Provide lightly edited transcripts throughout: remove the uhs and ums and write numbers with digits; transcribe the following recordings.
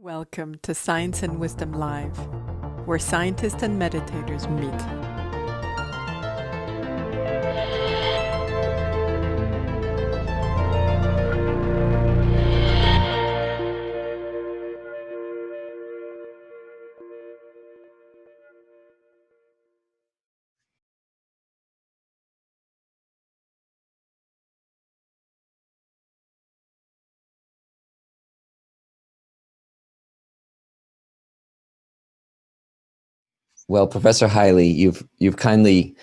Welcome to Science and Wisdom Live, where scientists and meditators meet. Well, Professor Hiley, you've kindly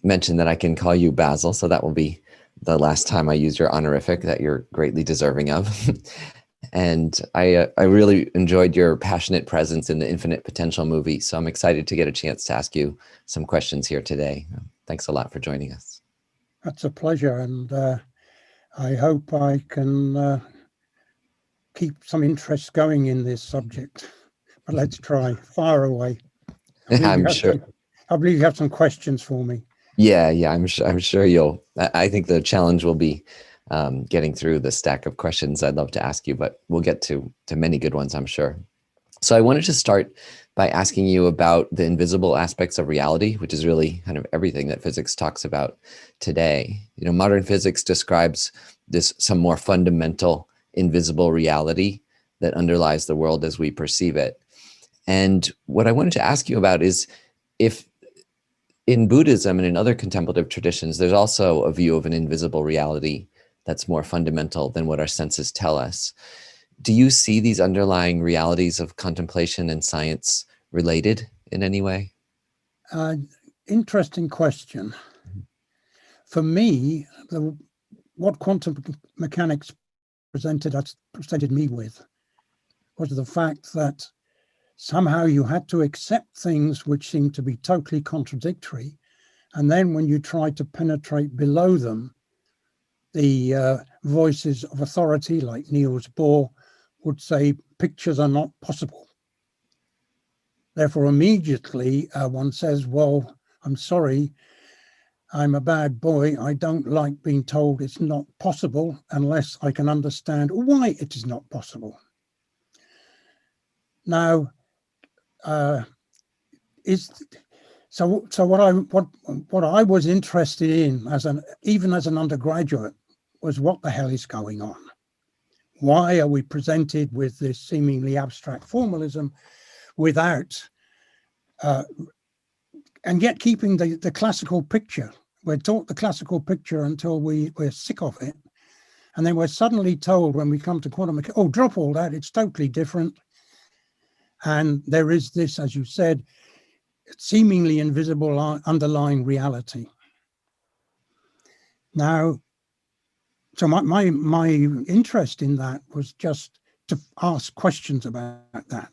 mentioned that I can call you Basil, so that will be the last time I use your honorific that you're greatly deserving of. And I really enjoyed your passionate presence in the Infinite Potential movie, so I'm excited to get a chance to ask you some questions here today. Thanks a lot for joining us. That's a pleasure, and I hope I can keep some interest going in this subject. But let's try. Fire away. I'm sure. I believe you have some questions for me. Yeah, I'm sure you'll. I think the challenge will be getting through the stack of questions I'd love to ask you, but we'll get to many good ones, I'm sure. So I wanted to start by asking you about the invisible aspects of reality, which is really kind of everything that physics talks about today. You know, modern physics describes some more fundamental invisible reality that underlies the world as we perceive it. And what I wanted to ask you about is if in Buddhism and in other contemplative traditions, there's also a view of an invisible reality that's more fundamental than what our senses tell us. Do you see these underlying realities of contemplation and science related in any way? Interesting question. For me, what quantum mechanics presented me with was the fact that somehow you had to accept things which seemed to be totally contradictory. And then when you tried to penetrate below them, the voices of authority like Niels Bohr would say pictures are not possible. Therefore, immediately one says, well, I'm sorry, I'm a bad boy. I don't like being told it's not possible unless I can understand why it is not possible. Now, what I was interested in even as an undergraduate was what the hell is going on? Why are we presented with this seemingly abstract formalism without and yet keeping the classical picture? We're taught the classical picture until we're sick of it, and then we're suddenly told when we come to quantum mechanics, oh, drop all that, it's totally different. And there is this, as you said, seemingly invisible underlying reality. Now, so my interest in that was just to ask questions about that.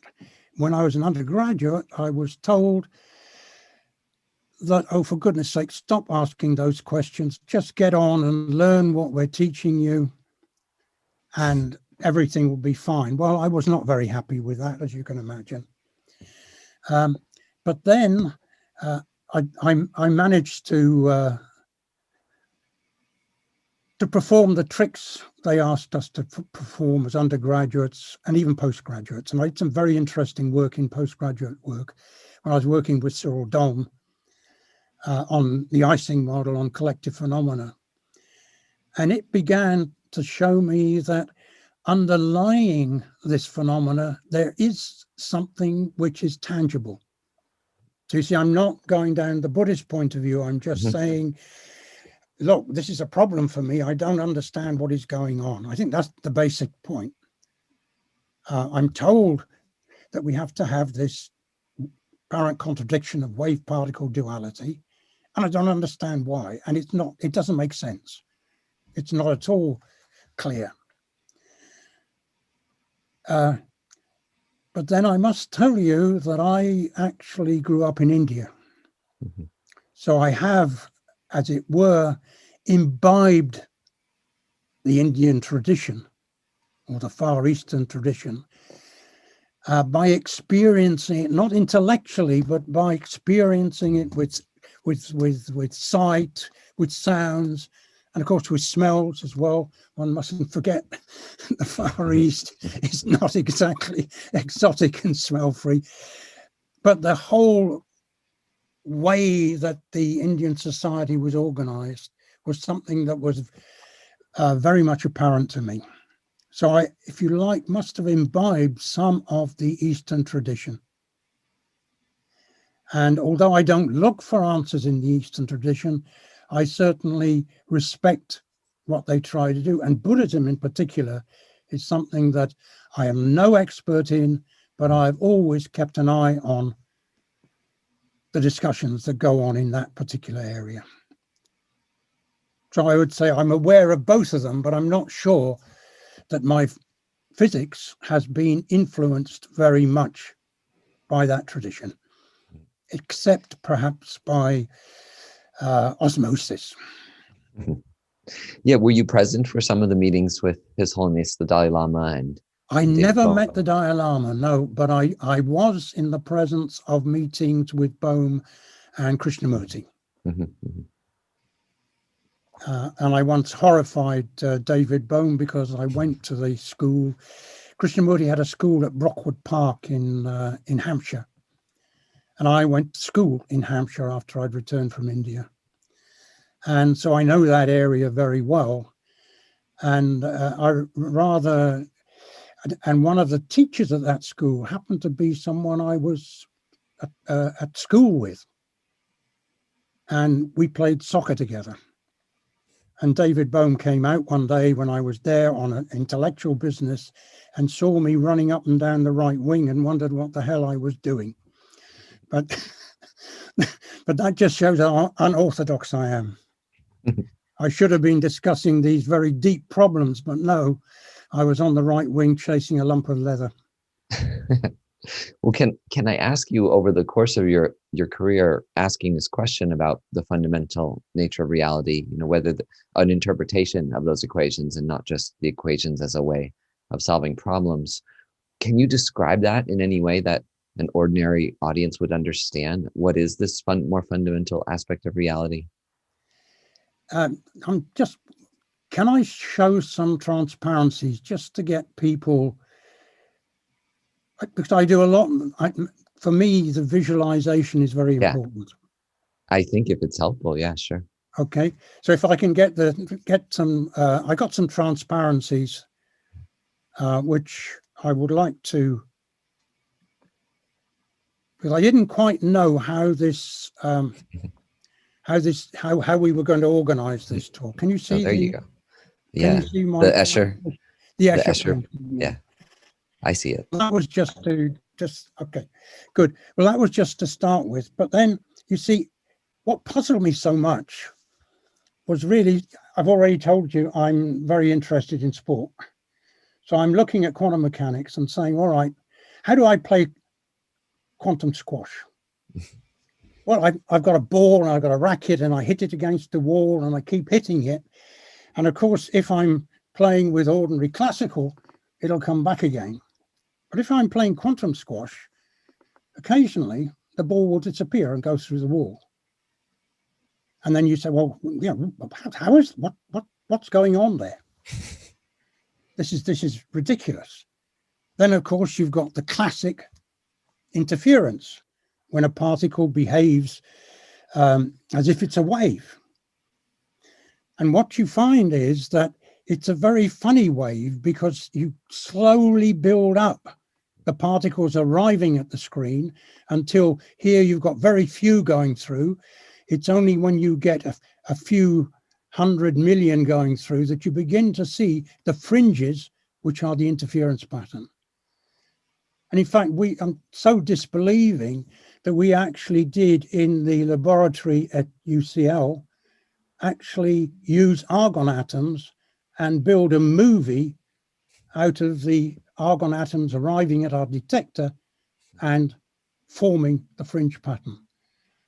When I was an undergraduate, I was told that, oh, for goodness sake, stop asking those questions. Just get on and learn what we're teaching you, and everything will be fine. Well, I was not very happy with that, as you can imagine. But then I managed to perform the tricks they asked us to perform as undergraduates and even postgraduates. And I did some very interesting work in postgraduate work when I was working with Cyril Daum on the Ising model on collective phenomena. And it began to show me that underlying this phenomena, there is something which is tangible. So you see, I'm not going down the Buddhist point of view. I'm just saying, look, this is a problem for me. I don't understand what is going on. I think that's the basic point. I'm told that we have to have this apparent contradiction of wave-particle duality, and I don't understand why. And it doesn't make sense. It's not at all clear. But then I must tell you that I actually grew up in India. So I have, as it were, imbibed the Indian tradition or the Far Eastern tradition by experiencing it, not intellectually, but by experiencing it with sight, with sounds, And of course, with smells as well, one mustn't forget the Far East is not exactly exotic and smell-free. But the whole way that the Indian society was organized was something that was very much apparent to me. So I, if you like, must have imbibed some of the Eastern tradition. And although I don't look for answers in the Eastern tradition, I certainly respect what they try to do. And Buddhism in particular is something that I am no expert in, but I've always kept an eye on the discussions that go on in that particular area. So I would say I'm aware of both of them, but I'm not sure that my physics has been influenced very much by that tradition, except perhaps by osmosis. Yeah, were you present for some of the meetings with His Holiness the Dalai Lama? And I David never Bohm? met the Dalai Lama, no, but I was in the presence of meetings with Bohm and Krishnamurti. Mhm, mhm. And I once horrified David Bohm because I went to the school. Krishnamurti had a school at Brockwood Park in Hampshire. And I went to school in Hampshire after I'd returned from India. And so I know that area very well. And and one of the teachers at that school happened to be someone I was at school with. And we played soccer together. And David Bohm came out one day when I was there on an intellectual business and saw me running up and down the right wing and wondered what the hell I was doing. But but that just shows how unorthodox I am. I should have been discussing these very deep problems, but no, I was on the right wing chasing a lump of leather. Well, can I ask you, over the course of your career, asking this question about the fundamental nature of reality, whether an interpretation of those equations and not just the equations as a way of solving problems, can you describe that in any way that an ordinary audience would understand? What is this more fundamental aspect of reality? Can I show some transparencies just to get people, because I do a lot. For me, the visualization is very important. I think if it's helpful, yeah, sure. Okay, so if I can get some, I got some transparencies, which I would like to, because I didn't quite know how we were going to organize this talk. Can you see? Oh, there you go. Yeah. Can you see my the Escher? The Escher. Yeah, I see it. That was just okay, good. Well, that was just to start with. But then you see, what puzzled me so much was really, I've already told you, I'm very interested in sport. So I'm looking at quantum mechanics and saying, all right, how do I play quantum squash? Well, I've got a ball and I've got a racket and I hit it against the wall and I keep hitting it. And of course, if I'm playing with ordinary classical, it'll come back again. But if I'm playing quantum squash, occasionally the ball will disappear and go through the wall. And then you say, well, yeah, what's going on there? This is ridiculous. Then, of course, you've got the classic interference when a particle behaves as if it's a wave. And what you find is that it's a very funny wave because you slowly build up the particles arriving at the screen until here you've got very few going through. It's only when you get a few 100 million going through that you begin to see the fringes, which are the interference pattern. And in fact, I'm so disbelieving that we actually did in the laboratory at UCL actually use argon atoms and build a movie out of the argon atoms arriving at our detector and forming the fringe pattern.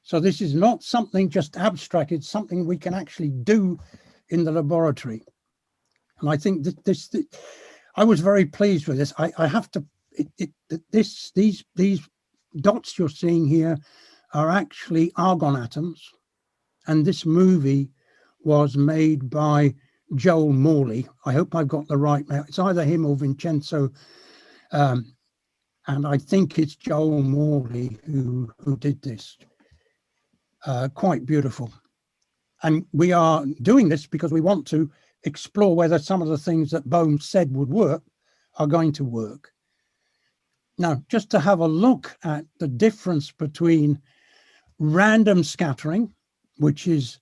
So this is not something just abstract, it's something we can actually do in the laboratory. And I think that I was very pleased with this. I have to, these dots you're seeing here are actually argon atoms. And this movie was made by Joel Morley. I hope I've got the right name. It's either him or Vincenzo, and I think it's Joel Morley who did this. Quite beautiful. And we are doing this because we want to explore whether some of the things that Bohm said would work are going to work. Now, just to have a look at the difference between random scattering, which is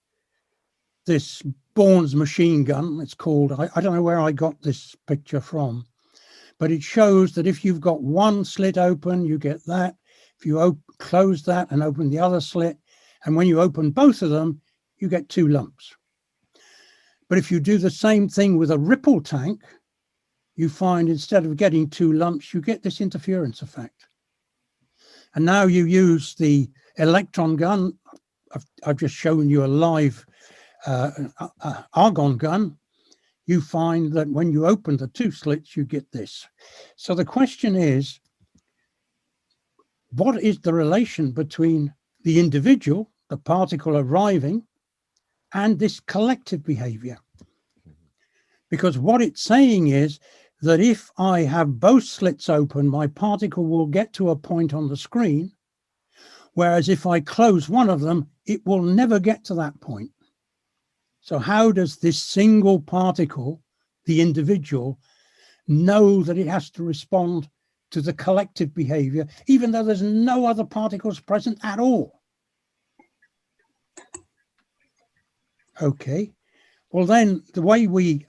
this Bourne's machine gun, it's called, I don't know where I got this picture from, but it shows that if you've got one slit open, you get that. If you close that and open the other slit, and when you open both of them, you get two lumps. But if you do the same thing with a ripple tank, you find instead of getting two lumps, you get this interference effect. And now you use the electron gun. I've just shown you a live argon gun. You find that when you open the two slits, you get this. So the question is, what is the relation between the individual, the particle arriving, and this collective behavior? Because what it's saying is that if I have both slits open, my particle will get to a point on the screen, whereas if I close one of them, it will never get to that point. So how does this single particle, the individual, know that it has to respond to the collective behavior, even though there's no other particles present at all? Okay, well then the way we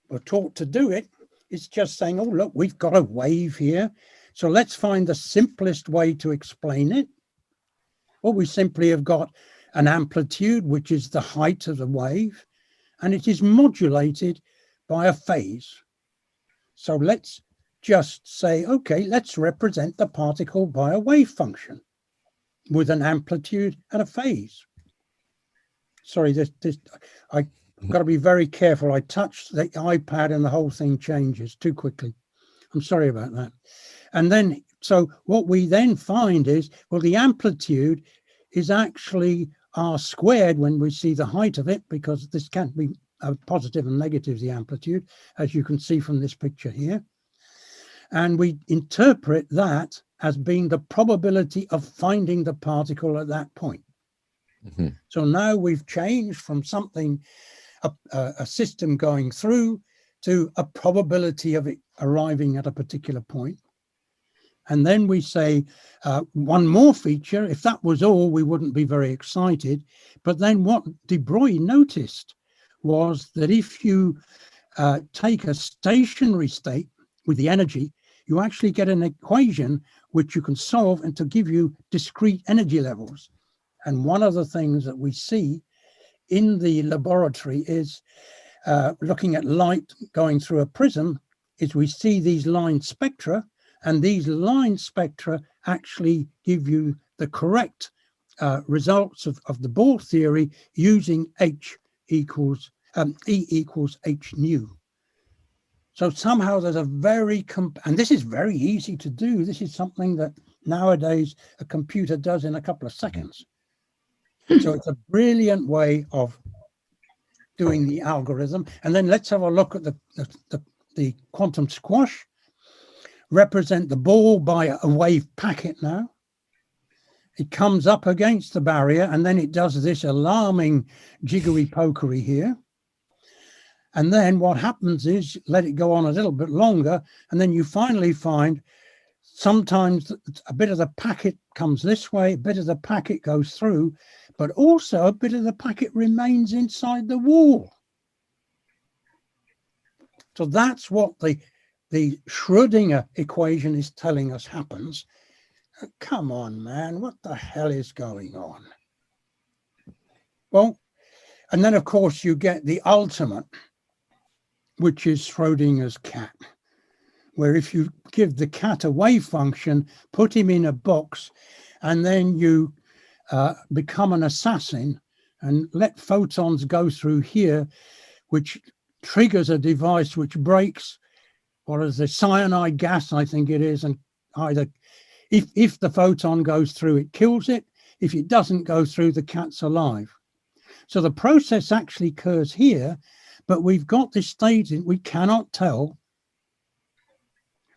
were taught to do it is just saying, oh look, we've got a wave here, so let's find the simplest way to explain it. Well, we simply have got an amplitude, which is the height of the wave, and it is modulated by a phase. So let's just say, okay, let's represent the particle by a wave function with an amplitude and a phase. Sorry, I've got to be very careful. I touched the iPad and the whole thing changes too quickly. I'm sorry about that. And then, so what we then find is, well, the amplitude is actually r squared when we see the height of it, because this can't be positive and negative, the amplitude, as you can see from this picture here. And we interpret that as being the probability of finding the particle at that point. Mm-hmm. So now we've changed from something, a system going through, to a probability of it arriving at a particular point. And then we say one more feature. If that was all, we wouldn't be very excited. But then what de Broglie noticed was that if you take a stationary state with the energy, you actually get an equation which you can solve and to give you discrete energy levels. And one of the things that we see in the laboratory is looking at light going through a prism, is we see these line spectra, and these line spectra actually give you the correct results of the Bohr theory using E equals h nu. So somehow there's a very, and this is very easy to do. This is something that nowadays a computer does in a couple of seconds. So it's a brilliant way of doing the algorithm. And then let's have a look at the quantum squash. Represent the ball by a wave packet now. It comes up against the barrier, and then it does this alarming jiggery-pokery here. And then what happens is, let it go on a little bit longer, and then you finally find sometimes a bit of the packet comes this way, a bit of the packet goes through, but also a bit of the packet remains inside the wall. So that's what the Schrödinger equation is telling us happens. Come on, man, what the hell is going on? Well, and then of course you get the ultimate, which is Schrödinger's cat, where if you give the cat a wave function, put him in a box, and then you become an assassin and let photons go through here, which triggers a device which breaks, or as the cyanide gas, I think it is, and either if the photon goes through, it kills it. If it doesn't go through, the cat's alive. So the process actually occurs here, but we've got this state in we cannot tell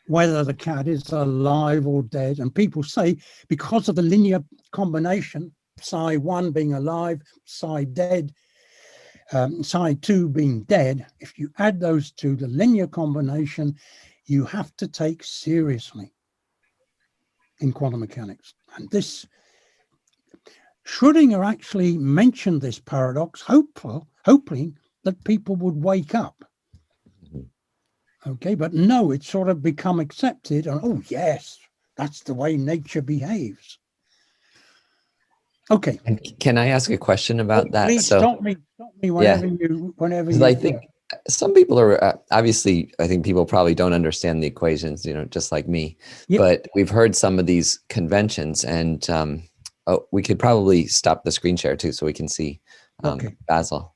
whether the cat is alive or dead. And people say because of the linear combination, psi 1 being alive, psi dead, psi 2 being dead, if you add those two, the linear combination, you have to take seriously in quantum mechanics. And this, Schrödinger actually mentioned this paradox, hoping that people would wake up. Okay, but no, it's sort of become accepted. And oh, yes, that's the way nature behaves. Okay. And can I ask a question about that? Please So stop me whenever whenever you. I think some people are obviously, I think people probably don't understand the equations, just like me. Yep. But we've heard some of these conventions, and we could probably stop the screen share too, so we can see Okay. Basil.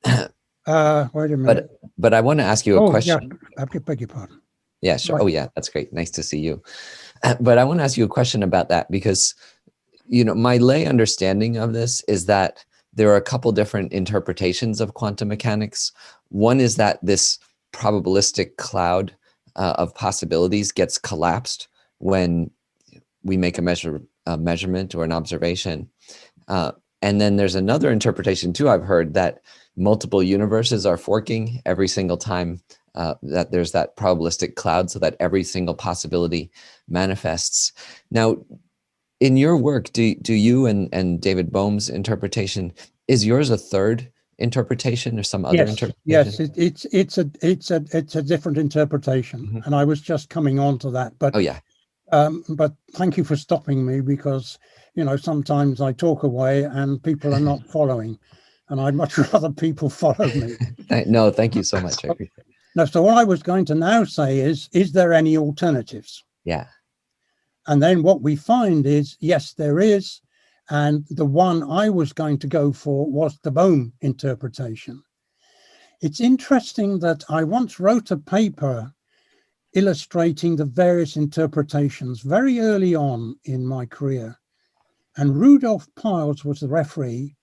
Wait a minute. But I want to ask you a question. Yeah, I beg your pardon. Yeah, sure. Right. Oh, yeah, that's great. Nice to see you. But I want to ask you a question about that because, my lay understanding of this is that there are a couple different interpretations of quantum mechanics. One is that this probabilistic cloud of possibilities gets collapsed when we make a measurement or an observation. And then there's another interpretation too, I've heard, that multiple universes are forking every single time that there's that probabilistic cloud, so that every single possibility manifests. Now, in your work, do you and David Bohm's interpretation, is yours a third interpretation or some other interpretation? Yes, it's a different interpretation, Mm-hmm. and I was just coming on to that. But oh yeah, but thank you for stopping me, because sometimes I talk away and people are not following, and I'd much rather people follow me. No, thank you so much. I appreciate it. No, so what I was going to now say is there any alternatives? Yeah. And then what we find is, yes, there is. And the one I was going to go for was the Bohm interpretation. It's interesting that I once wrote a paper illustrating the various interpretations very early on in my career. And Rudolf Piles was the referee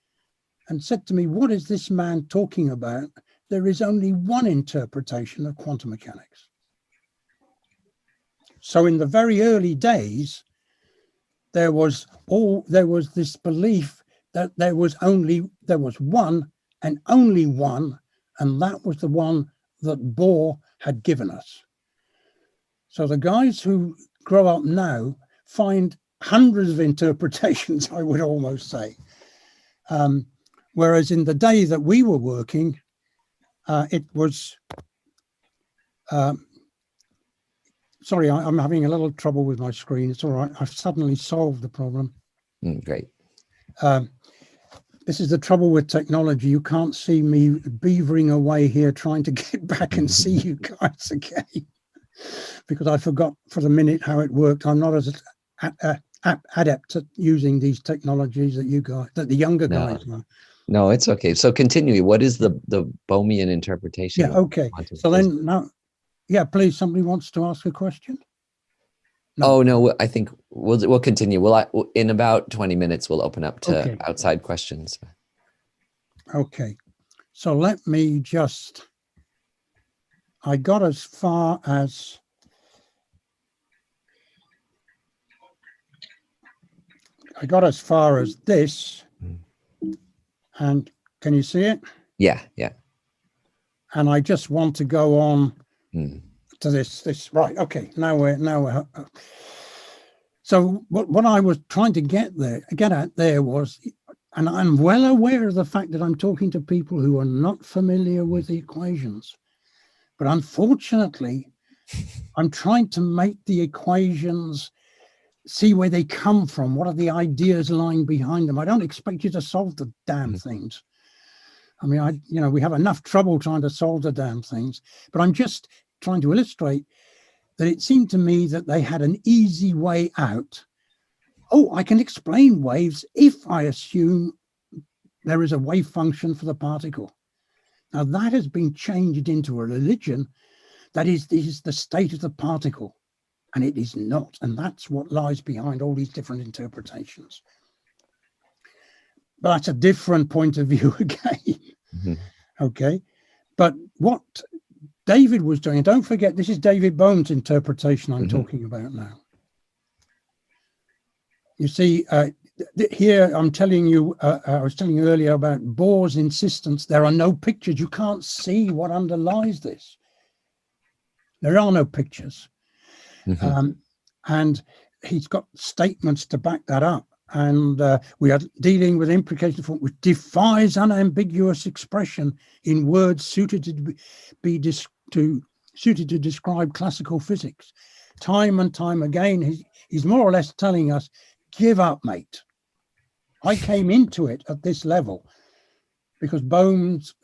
and said to me, "What is this man talking about? There is only one interpretation of quantum mechanics." So in the very early days, there was this belief that there was one and only one, and that was the one that Bohr had given us. So the guys who grow up now find hundreds of interpretations, I would almost say. Whereas in the day that we were working, it was, sorry, I'm having a little trouble with my screen. It's all right. I've suddenly solved the problem. Great. This is the trouble with technology. You can't see me beavering away here trying to get back and see you guys again, because I forgot for the minute how it worked. I'm not as adept at using these technologies that the younger guys are. No, it's okay. So continue. What is the Bohmian interpretation? Yeah, okay. So then now, yeah, please, somebody wants to ask a question? No. Oh, no, I think we'll continue. In about 20 minutes, we'll open up to outside questions. Okay. So let me just, I got as far as, this. And can you see it? Yeah. And I just want to go on to this. Right. Okay. Now we're. So what I was trying to get at there was, and I'm well aware of the fact that I'm talking to people who are not familiar with the equations, but unfortunately, I'm trying to make the equations see where they come from. What are the ideas lying behind them? I don't expect you to solve the damn things. I mean, we have enough trouble trying to solve the damn things, but I'm just trying to illustrate that it seemed to me that they had an easy way out. Oh, I can explain waves if I assume there is a wave function for the particle. Now that has been changed into a religion that is the state of the particle. And it is not. And that's what lies behind all these different interpretations. But that's a different point of view again. Okay. But what David was doing, and don't forget, this is David Bohm's interpretation I'm talking about now. You see, here I'm telling you, I was telling you earlier about Bohr's insistence. There are no pictures. You can't see what underlies this. There are no pictures. And he's got statements to back that up. And we are dealing with implication form, which defies unambiguous expression in words suited to describe classical physics. Time and time again, he's more or less telling us, give up, mate. I came into it at this level because Bohm's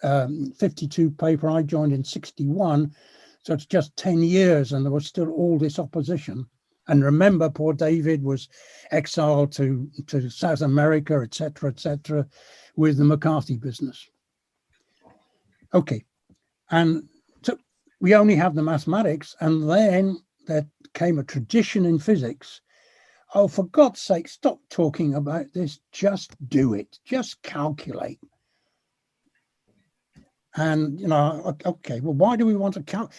52 paper, I joined in 61. So it's just 10 years and there was still all this opposition. And remember, poor David was exiled to South America, etc., with the McCarthy business. Okay. And so we only have the mathematics, and then there came a tradition in physics. Oh, for God's sake, stop talking about this. Just do it. Just calculate. And, you know, okay, well, why do we want to calculate?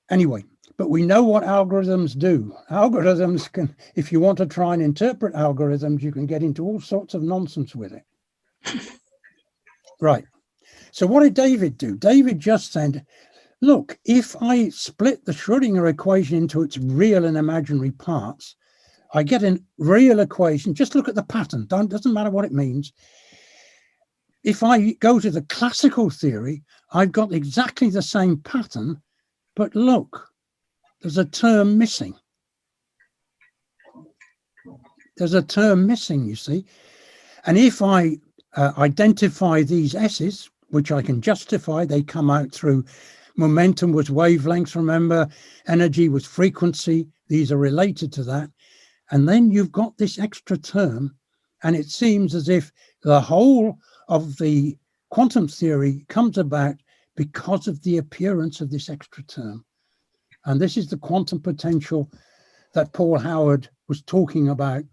Anyway, but we know what algorithms do. Algorithms can, if you want to try and interpret algorithms, you can get into all sorts of nonsense with it. Right. So what did David do? David just said, look, if I split the Schrödinger equation into its real and imaginary parts, I get a real equation. Just look at the pattern. Doesn't matter what it means. If I go to the classical theory, I've got exactly the same pattern, but look, there's a term missing. There's a term missing, you see. And if I identify these S's, which I can justify, they come out through momentum was wavelengths, remember, energy was frequency. These are related to that. And then you've got this extra term, and it seems as if the whole of the quantum theory comes about because of the appearance of this extra term. And this is the quantum potential that Paul Howard was talking about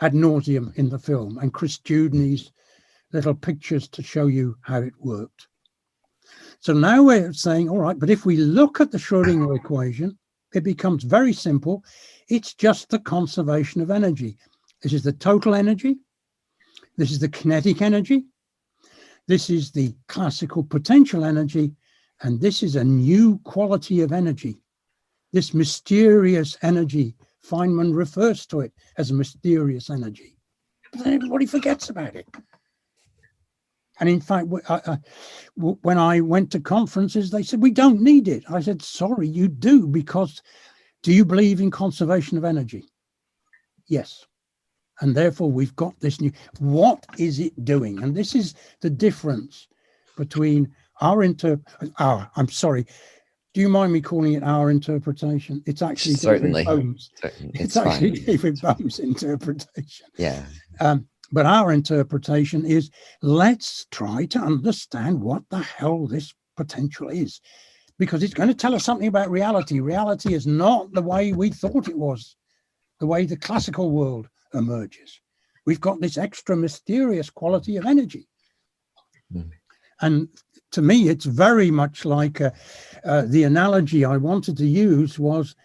ad nauseum in the film, and Chris Dewdney's little pictures to show you how it worked. So now we're saying, all right, but if we look at the Schrödinger equation, it becomes very simple. It's just the conservation of energy. This is the total energy. This is the kinetic energy. This is the classical potential energy. And this is a new quality of energy. This mysterious energy, Feynman refers to it as a mysterious energy. But then everybody forgets about it. And in fact, when I went to conferences, they said, we don't need it. I said, sorry, you do, because do you believe in conservation of energy? Yes. And therefore, we've got this new, what is it doing? And this is the difference between I'm sorry, do you mind me calling it our interpretation? It's actually certainly David Bohm's. It's actually David Bohm's interpretation. Yeah. But our interpretation is, let's try to understand what the hell this potential is, because it's going to tell us something about reality. Reality is not the way we thought it was, the way the classical world emerges. We've got this extra mysterious quality of energy. And to me, it's very much like the analogy I wanted to use was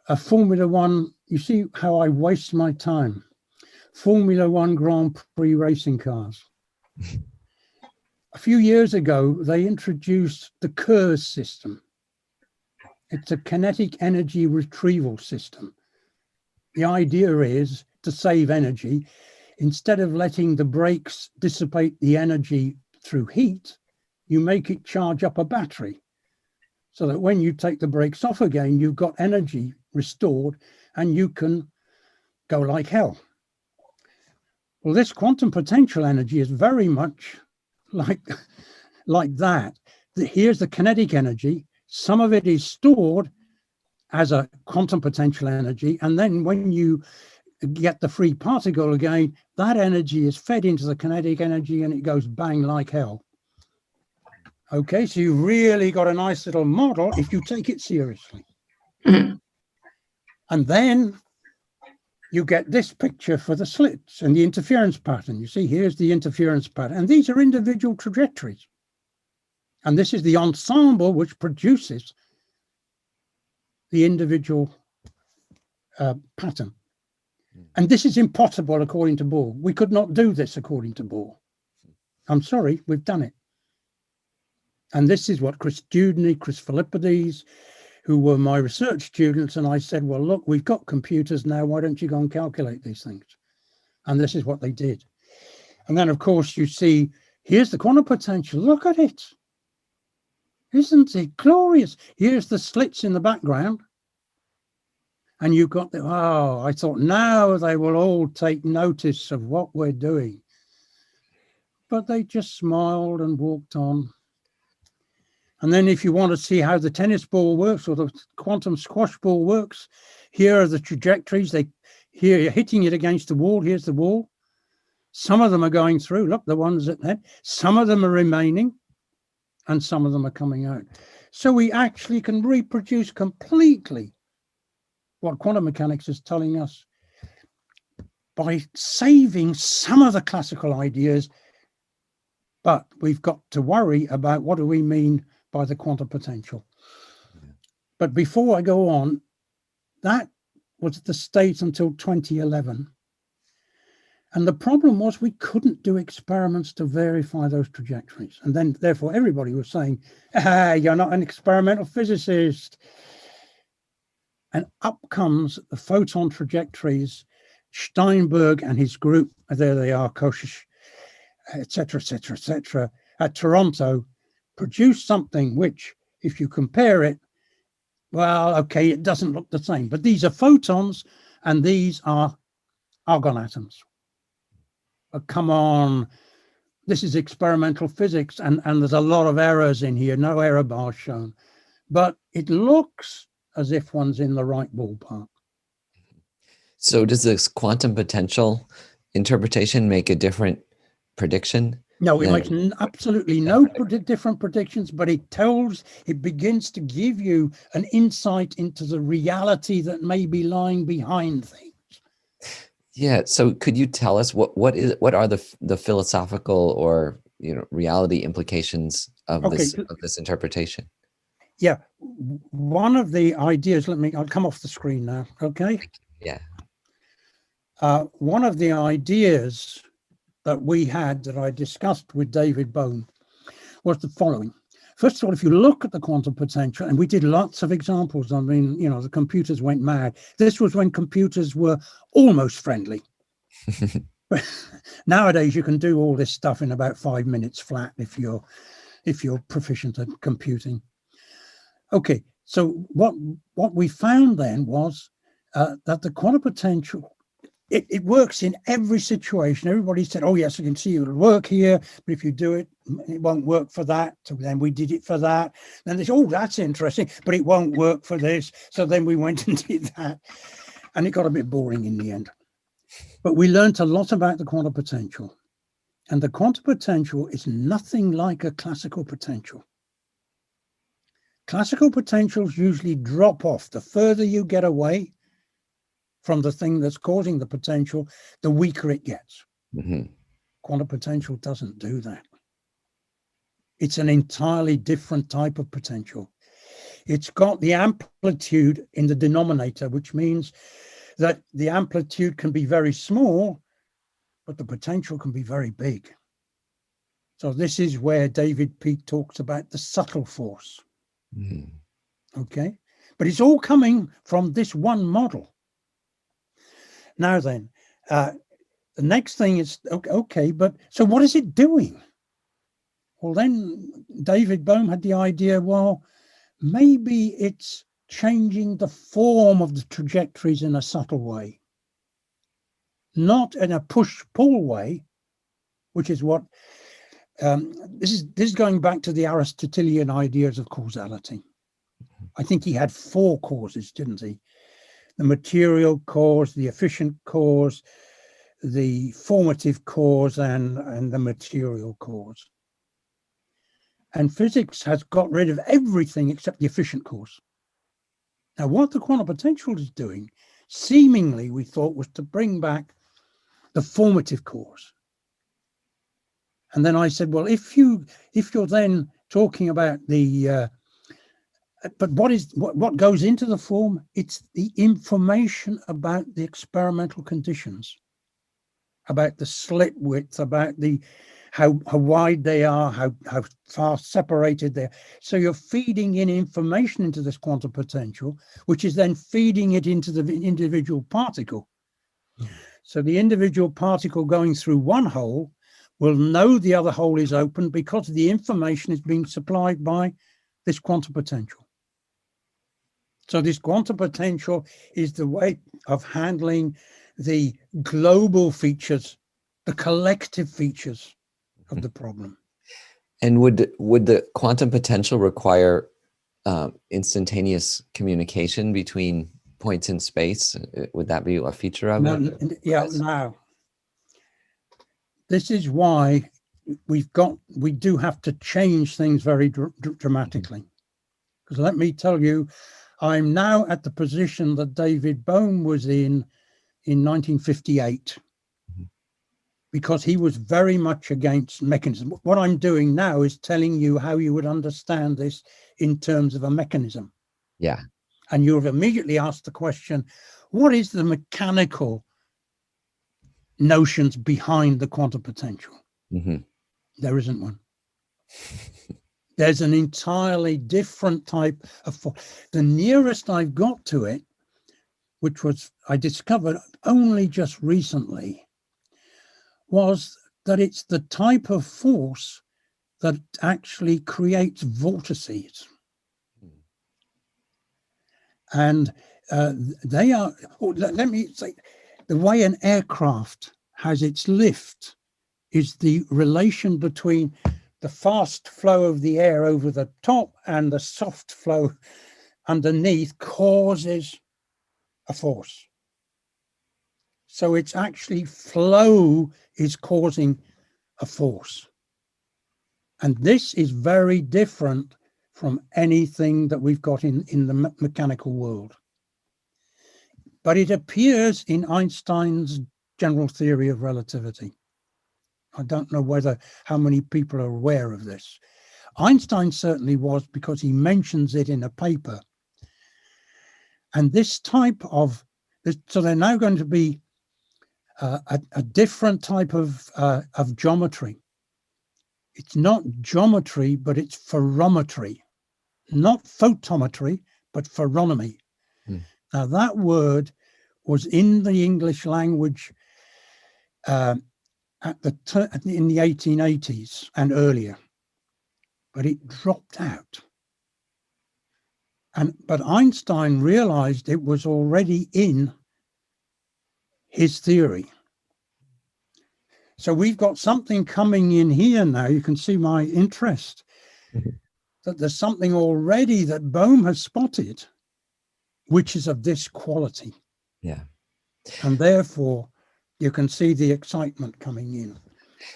a Formula One. You see how I waste my time. Formula One Grand Prix racing cars. A few years ago, they introduced the KERS system. It's a kinetic energy retrieval system. The idea is to save energy. Instead of letting the brakes dissipate the energy through heat, you make it charge up a battery so that when you take the brakes off again, you've got energy restored and you can go like hell. Well, this quantum potential energy is very much like that. Here's the kinetic energy. Some of it is stored as a quantum potential energy. And then when you get the free particle again, that energy is fed into the kinetic energy and it goes bang like hell. Okay, so you really got a nice little model if you take it seriously. And then you get this picture for the slits and the interference pattern. You see, here's the interference pattern. And these are individual trajectories. And this is the ensemble which produces the individual pattern. And this is impossible according to Bohr. We could not do this according to Bohr. I'm sorry, we've done it. And this is what Chris Dewdney, Chris Philippides, who were my research students, and I said, well, look, we've got computers now, why don't you go and calculate these things? And this is what they did. And then, of course, you see, here's the quantum potential. Look at it. Isn't it glorious? Here's the slits in the background. And you've got the, oh, I thought now they will all take notice of what we're doing. But they just smiled and walked on. And then if you want to see how the tennis ball works or the quantum squash ball works, here are the trajectories. Here you're hitting it against the wall. Here's the wall. Some of them are going through. Look, the ones at that. Some of them are remaining and some of them are coming out. So we actually can reproduce completely what quantum mechanics is telling us by saving some of the classical ideas. But we've got to worry about what do we mean by the quantum potential. But before I go on, that was the state until 2011. And the problem was we couldn't do experiments to verify those trajectories. And then therefore everybody was saying, you're not an experimental physicist. And up comes the photon trajectories, Steinberg and his group, there they are, Koshish, etc., etc., etc., at Toronto, produced something which, if you compare it, well, okay, it doesn't look the same. But these are photons and these are argon atoms. But come on, this is experimental physics and there's a lot of errors in here, no error bars shown. But it looks as if one's in the right ballpark. So does this quantum potential interpretation make a different prediction? No, it makes absolutely no different predictions, but it begins to give you an insight into the reality that may be lying behind things. Yeah. So could you tell us what are the philosophical or reality implications of this interpretation? Yeah, one of the ideas. I'll come off the screen now. Okay. Yeah. One of the ideas that we had that I discussed with David Bohm was the following. First of all, if you look at the quantum potential, and we did lots of examples, I mean, the computers went mad. This was when computers were almost friendly. Nowadays, you can do all this stuff in about 5 minutes flat if you're proficient at computing. Okay, so what we found then was that the quantum potential, it works in every situation. Everybody said, oh, yes, I can see it'll work here, but if you do it, it won't work for that. So then we did it for that. Then they said, oh, that's interesting, but it won't work for this. So then we went and did that. And it got a bit boring in the end. But we learned a lot about the quantum potential. And the quantum potential is nothing like a classical potential. Classical potentials usually drop off. The further you get away from the thing that's causing the potential, the weaker it gets. Mm-hmm. Quantum potential doesn't do that. It's an entirely different type of potential. It's got the amplitude in the denominator, which means that the amplitude can be very small, but the potential can be very big. So this is where David Peake talks about the subtle force. Mm-hmm. Okay, but it's all coming from this one model. Now then, the next thing is, okay, but so what is it doing? Well, then David Bohm had the idea, well, maybe it's changing the form of the trajectories in a subtle way, not in a push-pull way, which is what, this is going back to the Aristotelian ideas of causality. I think he had 4 causes, didn't he? The material cause, the efficient cause, the formative cause, and the material cause. And physics has got rid of everything except the efficient cause. Now, what the quantum potential is doing seemingly we thought was to bring back the formative cause. And then I said, well, if you're then talking about the but what goes into the form? It's the information about the experimental conditions, about the slit width, about the how wide they are, how far separated they are. So you're feeding in information into this quantum potential, which is then feeding it into the individual particle. So the individual particle going through one hole will know the other hole is open because the information is being supplied by this quantum potential. So this quantum potential is the way of handling the global features, the collective features of the problem. And would the quantum potential require instantaneous communication between points in space? Would that be a feature of it? Yeah, now this is why we do have to change things very dramatically. Because let me tell you, I'm now at the position that David Bohm was in 1958. Because he was very much against mechanism. What I'm doing now is telling you how you would understand this in terms of a mechanism. Yeah. And you've immediately asked the question, what is the mechanical notions behind the quantum potential? Mm-hmm. There isn't one. There's an entirely different type of force. The nearest I've got to it, which was I discovered only just recently, was that it's the type of force that actually creates vortices. And they are, let me say, the way an aircraft has its lift is the relation between the fast flow of the air over the top and the soft flow underneath causes a force. So it's actually flow is causing a force. And this is very different from anything that we've got in the mechanical world. But it appears in Einstein's general theory of relativity. I don't know how many people are aware of this. Einstein certainly was, because he mentions it in a paper. And this type of, so they're now going to be a different type of geometry. It's not geometry, but it's ferrometry. Not photometry, but ferronomy. Now that word was in the English language in the 1880s and earlier, but it dropped out. But Einstein realized it was already in his theory. So we've got something coming in here now. You can see my interest. That there's something already that Bohm has spotted, which is of this quality. Yeah. And therefore, you can see the excitement coming in.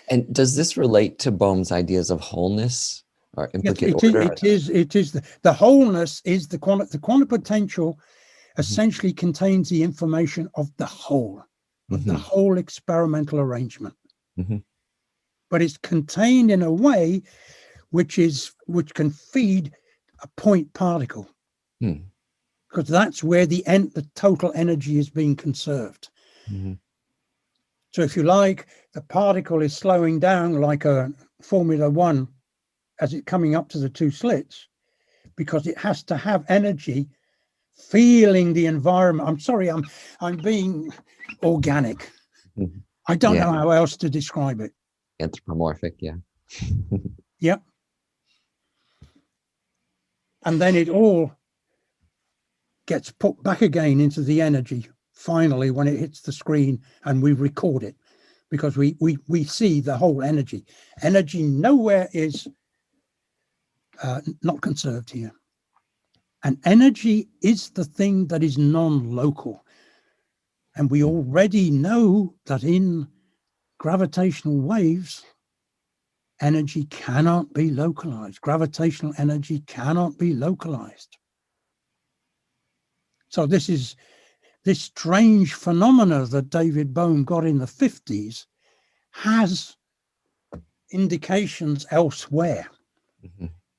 And does this relate to Bohm's ideas of wholeness or implicate order? It is the wholeness is the quantum potential essentially contains the information of the whole, of the whole experimental arrangement. But it's contained in a way which can feed a point particle, because that's where the total energy is being conserved. So if you like, the particle is slowing down like a Formula One as it's coming up to the two slits, because it has to have energy feeling the environment. I'm sorry, I'm being organic. I don't know how else to describe it. Anthropomorphic, yeah. Yep. And then it all gets put back again into the energy finally when it hits the screen, and we record it, because we see the whole energy. Energy nowhere is not conserved here. And energy is the thing that is non-local. And we already know that in gravitational waves, energy cannot be localized. Gravitational energy cannot be localized. So this is this strange phenomena that David Bohm got in the 50s has indications elsewhere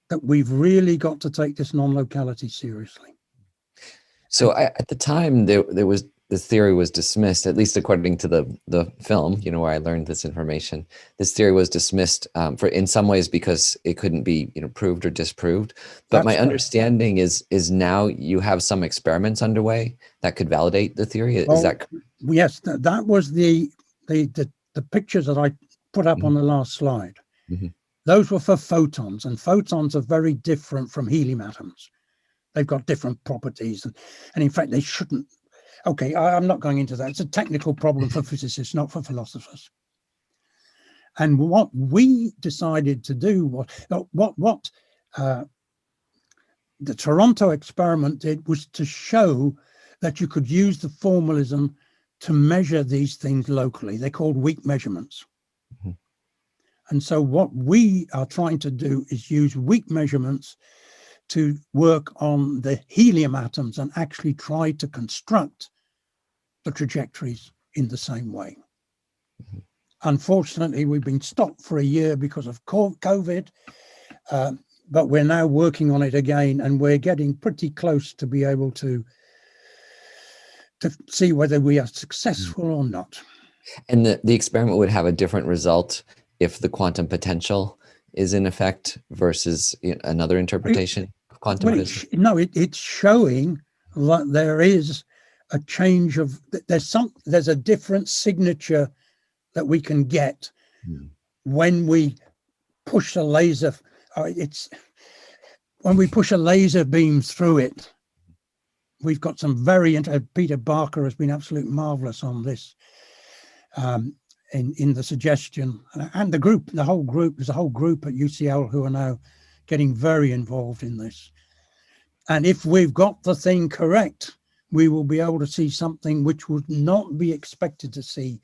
that we've really got to take this non-locality seriously. So at the time, there was this theory was dismissed, at least according to the film, where I learned this information. This theory was dismissed for in some ways because it couldn't be proved or disproved. But my understanding is now you have some experiments underway that could validate the theory. Is that correct? Yes, that was the pictures that I put up on the last slide. Those were for photons, and photons are very different from helium atoms. They've got different properties, and in fact they shouldn't. Okay, I'm not going into that. It's a technical problem for physicists, not for philosophers. And what we decided to do what the Toronto experiment did was to show that you could use the formalism to measure these things locally. They're called weak measurements. And so what we are trying to do is use weak measurements to work on the helium atoms and actually try to construct the trajectories in the same way. Unfortunately, we've been stopped for a year because of COVID, but we're now working on it again, and we're getting pretty close to be able to see whether we are successful or not. And the experiment would have a different result if the quantum potential is in effect versus another interpretation of quantum physics? It's showing that there is a change of, there's a different signature that we can get when we push a laser. When we push a laser beam through it. We've got some Peter Barker has been absolutely marvelous on this. In the suggestion, and the whole group, there's a whole group at UCL who are now getting very involved in this. And if we've got the thing correct, we will be able to see something which would not be expected to see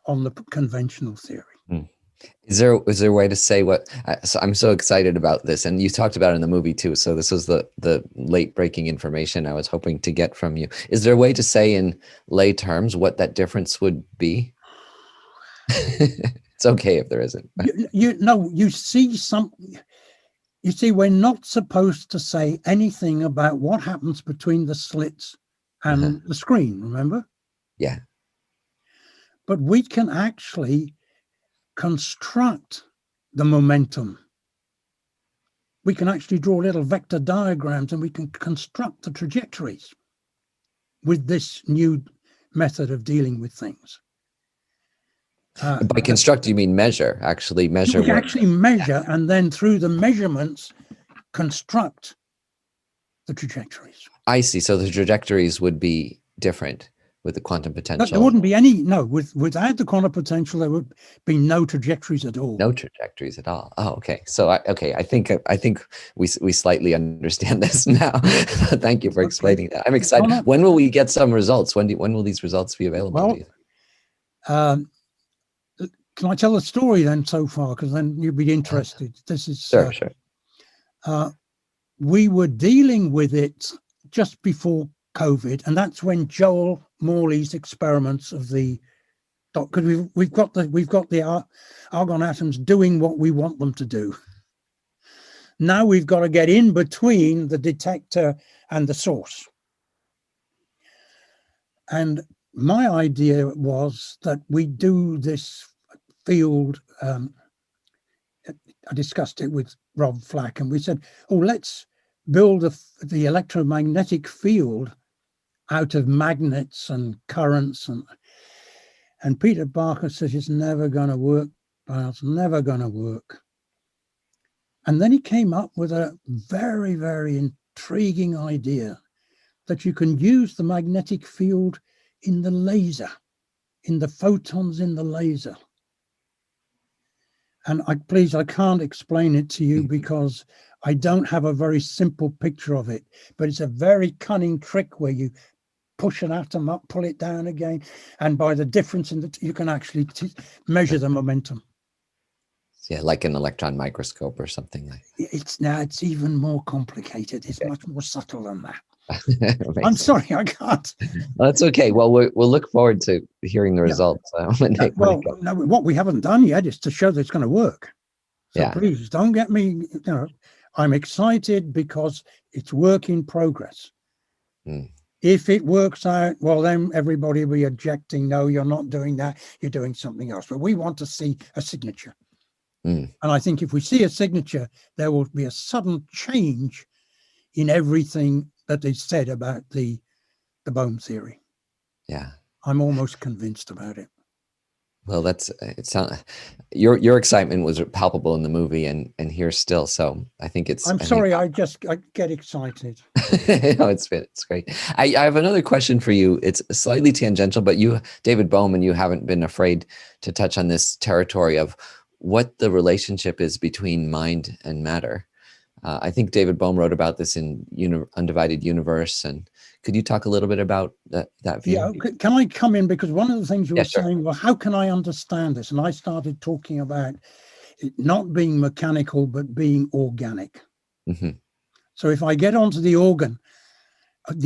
on the conventional theory. Is there a way to say what? So I'm so excited about this, and you talked about it in the movie too. So this was the late breaking information I was hoping to get from you. Is there a way to say in lay terms what that difference would be? It's okay if there isn't. You see, we're not supposed to say anything about what happens between the slits and the screen, remember? Yeah. But we can actually construct the momentum. We can actually draw little vector diagrams, and we can construct the trajectories with this new method of dealing with things. By construct, you mean measure? Actually measure. We can actually measure, and then through the measurements, construct the trajectories. I see. So the trajectories would be different with the quantum potential. There wouldn't be any. No, without the quantum potential, there would be no trajectories at all. No trajectories at all. Oh, okay. So I think we slightly understand this now. Thank you for explaining that. I'm excited. When will we get some results? When will these results be available? Well, can I tell a story then so far? Because then you'd be interested. This is sure. We were dealing with it just before COVID, and that's when Joel Morley's experiments of because we've got the argon atoms doing what we want them to do. Now we've got to get in between the detector and the source. And my idea was that we do this field. I discussed it with Rob Flack, and we said, let's build the electromagnetic field out of magnets and currents. And Peter Barker says, it's never going to work, it's never going to work. And then he came up with a very, very intriguing idea that you can use the magnetic field in the laser, in the photons in the laser. And I can't explain it to you because I don't have a very simple picture of it, but it's a very cunning trick where you push an atom up, pull it down again, and by the difference in you can actually measure the momentum. Yeah, like an electron microscope or something like. It's even more complicated. It's much more subtle than that. I'm sorry, I can't. Well, that's okay. Well, we'll look forward to hearing the results. Well, no, what we haven't done yet is to show that it's going to work. So Yeah. please don't get me, I'm excited because it's work in progress. Mm. If it works out, well, then everybody will be objecting. No, you're not doing that. You're doing something else. But we want to see a signature. Mm. And I think if we see a signature, there will be a sudden change in everything that is said about the Bohm theory. Yeah. I'm almost convinced about it. Well, your excitement was palpable in the movie and here still. So I think I get excited. No, it's great. I have another question for you. It's slightly tangential, but you, David Bohm, and you haven't been afraid to touch on this territory of what the relationship is between mind and matter. I think David Bohm wrote about this in Undivided Universe. And could you talk a little bit about that view? Yeah, can I come in? Because one of the things you were sure. saying, well, how can I understand this? And I started talking about it not being mechanical, but being organic. Mm-hmm. So if I get onto the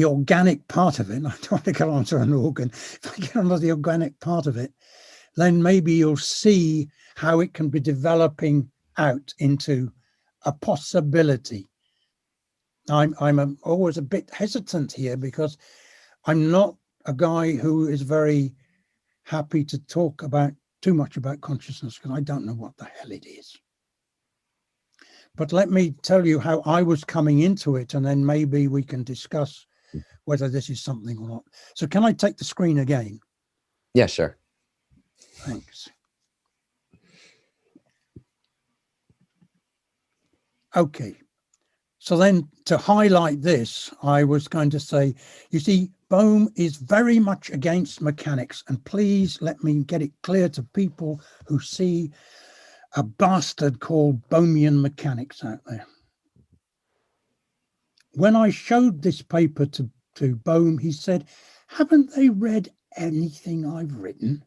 organic part of it, I don't want to get onto an organ, if I get onto the organic part of it, then maybe you'll see how it can be developing out into a possibility. I'm always a bit hesitant here because I'm not a guy who is very happy to talk about too much about consciousness because I don't know what the hell it is. But let me tell you how I was coming into it, and then maybe we can discuss whether this is something or not. So can I take the screen again? Yeah, sure. Thanks. Okay. So then to highlight this, I was going to say, you see, Bohm is very much against mechanics. And please let me get it clear to people who see a bastard called Bohmian mechanics out there. When I showed this paper to Bohm, he said, haven't they read anything I've written?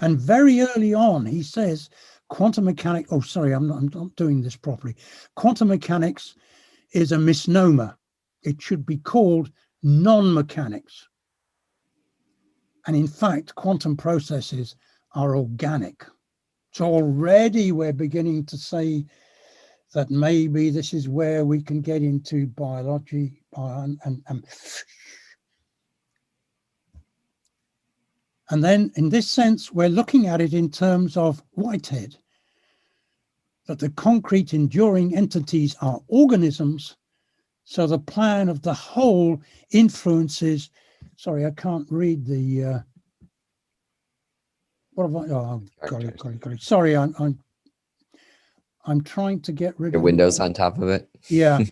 And very early on, he says, quantum mechanics, oh, sorry, I'm not doing this properly. Quantum mechanics is a misnomer. It should be called non-mechanics. And in fact, quantum processes are organic. So already we're beginning to say that maybe this is where we can get into biology and then in this sense, we're looking at it in terms of Whitehead, that the concrete enduring entities are organisms. So the plan of the whole influences, sorry, I can't read the, what have I, oh, got it. Sorry, I'm trying to get rid Your of windows on top of it. Yeah,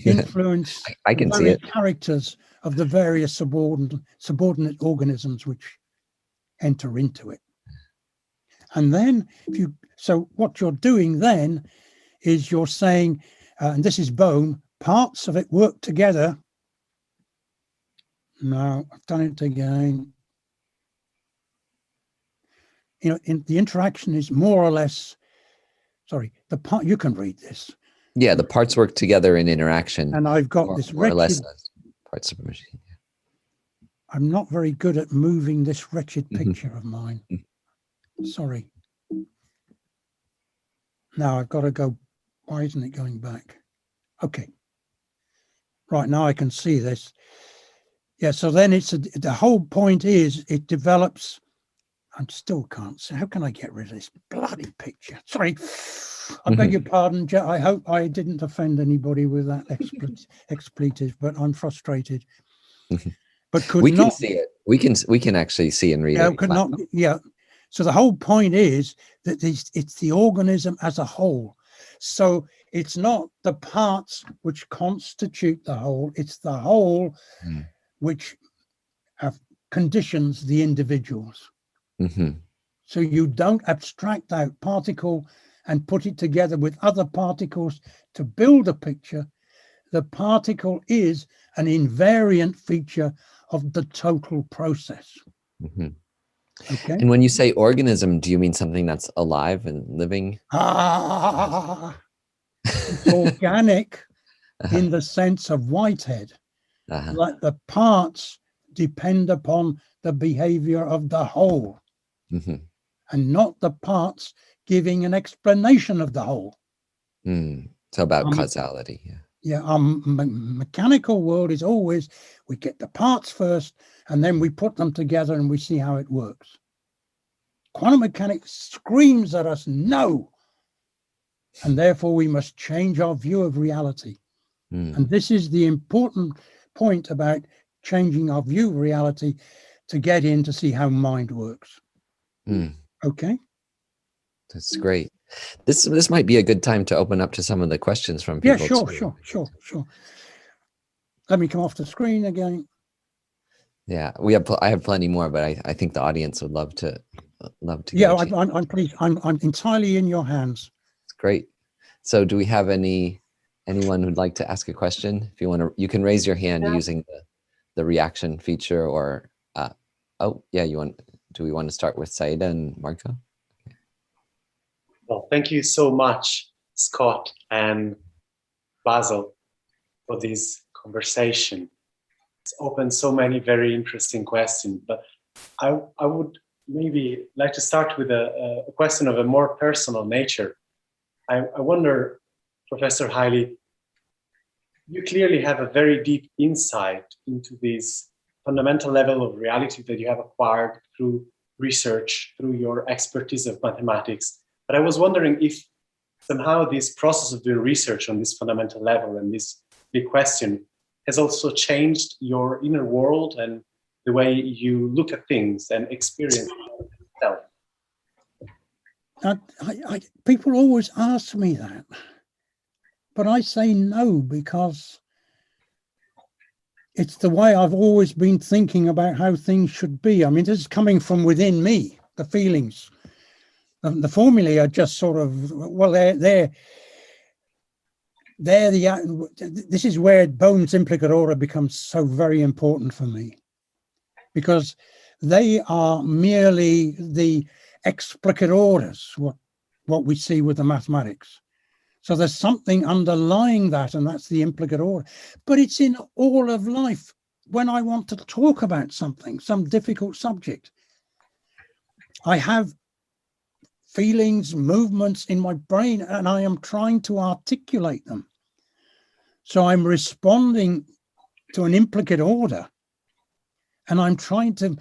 influence I can the see very it. characters of the various subordinate organisms which enter into it. And then so what you're doing then is you're saying, and this is Bohm, parts of it work together. No, I've done it again. The interaction is more or less, sorry, the part, you can read this. Yeah, the parts work together in interaction. And I've got this more or less wretched, parts of a machine. I'm not very good at moving this wretched picture of mine. Sorry. Now I've got to go. Why isn't it going back? Okay. Right, now I can see this. Yeah, so then the whole point is it develops. I still can't see. How can I get rid of this bloody picture? Sorry. I beg your pardon. I hope I didn't offend anybody with that expletive, but I'm frustrated. But we can see it. We can actually see and read it. Could not. Yeah. So the whole point is that it's the organism as a whole. So it's not the parts which constitute the whole. It's the whole which have conditions the individuals. Mm-hmm. So you don't abstract out particle and put it together with other particles to build a picture. The particle is an invariant feature of the total process. Mm-hmm. Okay. And when you say organism, do you mean something that's alive and living? It's organic in the sense of Whitehead. Like the parts depend upon the behavior of the whole, Mm-hmm. and not the parts giving an explanation of the whole. So about causality. Yeah, our mechanical world is always, we get the parts first and then we put them together and we see how it works. Quantum mechanics screams at us, no. And therefore we must change our view of reality. And this is the important point about changing our view of reality to get in to see how mind works. Okay. That's great. This might be a good time to open up to some of the questions from people. Yeah, sure. Let me come off the screen again. Yeah, I have plenty more, but I think the audience would love to. Yeah, I'm pleased. I'm entirely in your hands. Great. So, do we have anyone who'd like to ask a question? If you want to, you can raise your hand using the reaction feature, or do we want to start with Saida and Marco? Well, thank you so much, Scott and Basil, for this conversation. It's opened so many very interesting questions, but I would maybe like to start with a question of a more personal nature. I wonder, Professor Hiley, you clearly have a very deep insight into this fundamental level of reality that you have acquired through research, through your expertise of mathematics. But I was wondering if somehow this process of doing research on this fundamental level and this big question has also changed your inner world and the way you look at things and experience yourself. People always ask me that, but I say no, because it's the way I've always been thinking about how things should be. I mean, this is coming from within me, the feelings. The formulae are just sort of, well, this is where Bohm's implicate order becomes so very important for me, because they are merely the explicate orders, what we see with the mathematics. So there's something underlying that, and that's the implicate order. But it's in all of life. When I want to talk about something, some difficult subject, I have feelings, movements in my brain, and I am trying to articulate them. So I'm responding to an implicate order, and I'm trying to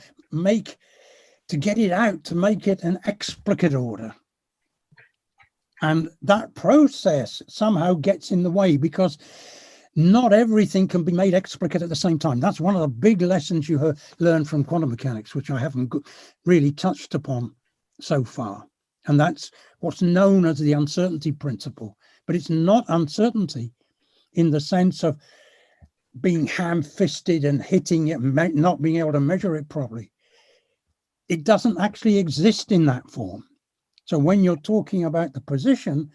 get it out, to make it an explicate order. And that process somehow gets in the way, because not everything can be made explicate at the same time. That's one of the big lessons you learn from quantum mechanics, which I haven't really touched upon so far. And that's what's known as the uncertainty principle. But it's not uncertainty in the sense of being ham-fisted and hitting it, not being able to measure it properly. It doesn't actually exist in that form. So when you're talking about the position,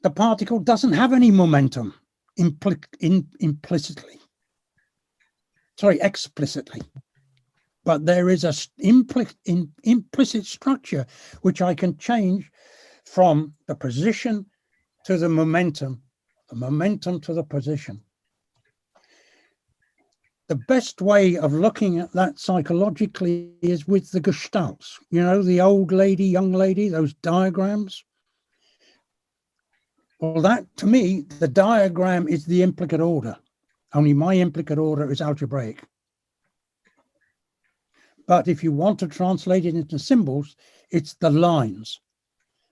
the particle doesn't have any momentum explicitly. But there is a implicit structure which I can change from the position to the momentum to the position. The best way of looking at that psychologically is with the gestalts. You know, the old lady, young lady, those diagrams. Well, that, to me, the diagram is the implicate order. Only my implicate order is algebraic. But if you want to translate it into symbols, it's the lines.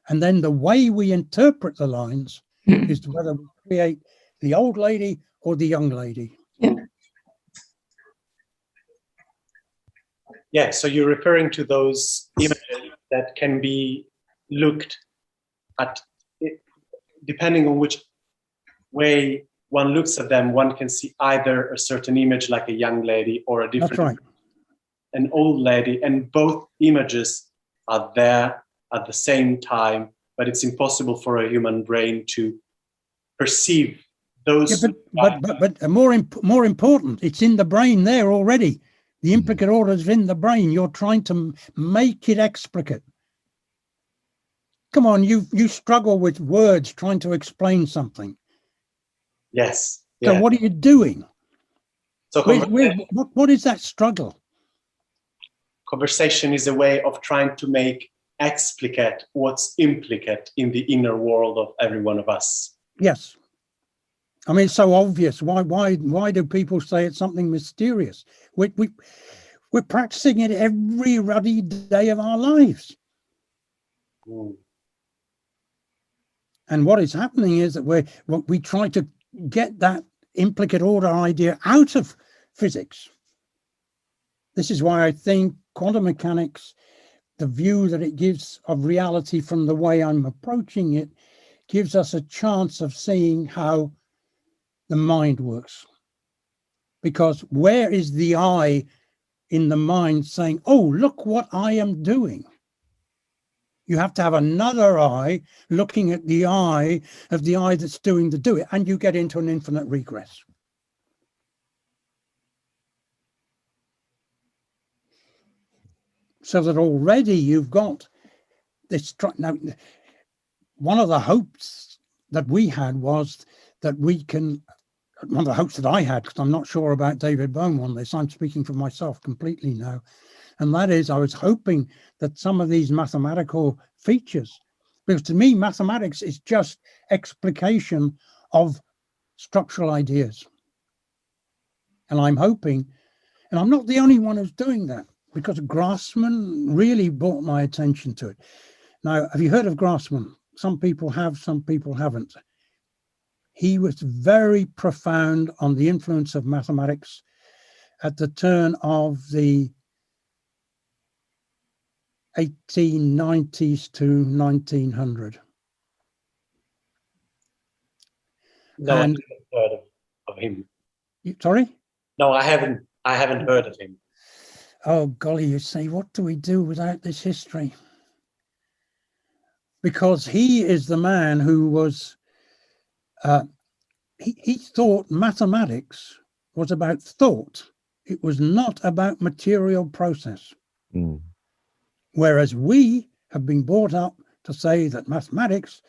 And then the way we interpret the lines is whether we create the old lady or the young lady. Yeah, so you're referring to those images that can be looked at, depending on which way one looks at them, one can see either a certain image like a young lady or a different, that's right, an old lady, and both images are there at the same time, but it's impossible for a human brain to perceive those. Yeah, but more important, it's in the brain there already. The implicate order is in the brain. You're trying to make it explicate. Come on, you struggle with words trying to explain something. Yes. So what are you doing? So what is that struggle? Conversation is a way of trying to make explicate what's implicate in the inner world of every one of us. Yes. I mean, it's so obvious. Why do people say it's something mysterious? We're practicing it every ruddy day of our lives. Mm. And what is happening is that we try to get that implicate order idea out of physics. This is why I think quantum mechanics, the view that it gives of reality from the way I'm approaching it, gives us a chance of seeing how the mind works. Because where is the I in the mind saying, oh, look what I am doing? You have to have another eye looking at the eye of the eye that's doing the do it, and you get into an infinite regress. So that already you've got this. Now, one of the hopes that we had was that we can, one of the hopes that I had, because I'm not sure about David Bohm on this, I'm speaking for myself completely now, and that is I was hoping that some of these mathematical features, because to me mathematics is just explication of structural ideas, and I'm hoping, and I'm not the only one who's doing that, because Grassmann really brought my attention to it. Now, have you heard of Grassmann? Some people have, some people haven't. He was very profound on the influence of mathematics at the turn of the 1890s to 1900. No, And, I haven't heard of him. Sorry? No, I haven't heard of him. Oh, golly, you say, what do we do without this history? Because he is the man who was, he thought mathematics was about thought. It was not about material process. Mm. Whereas we have been brought up to say that mathematics,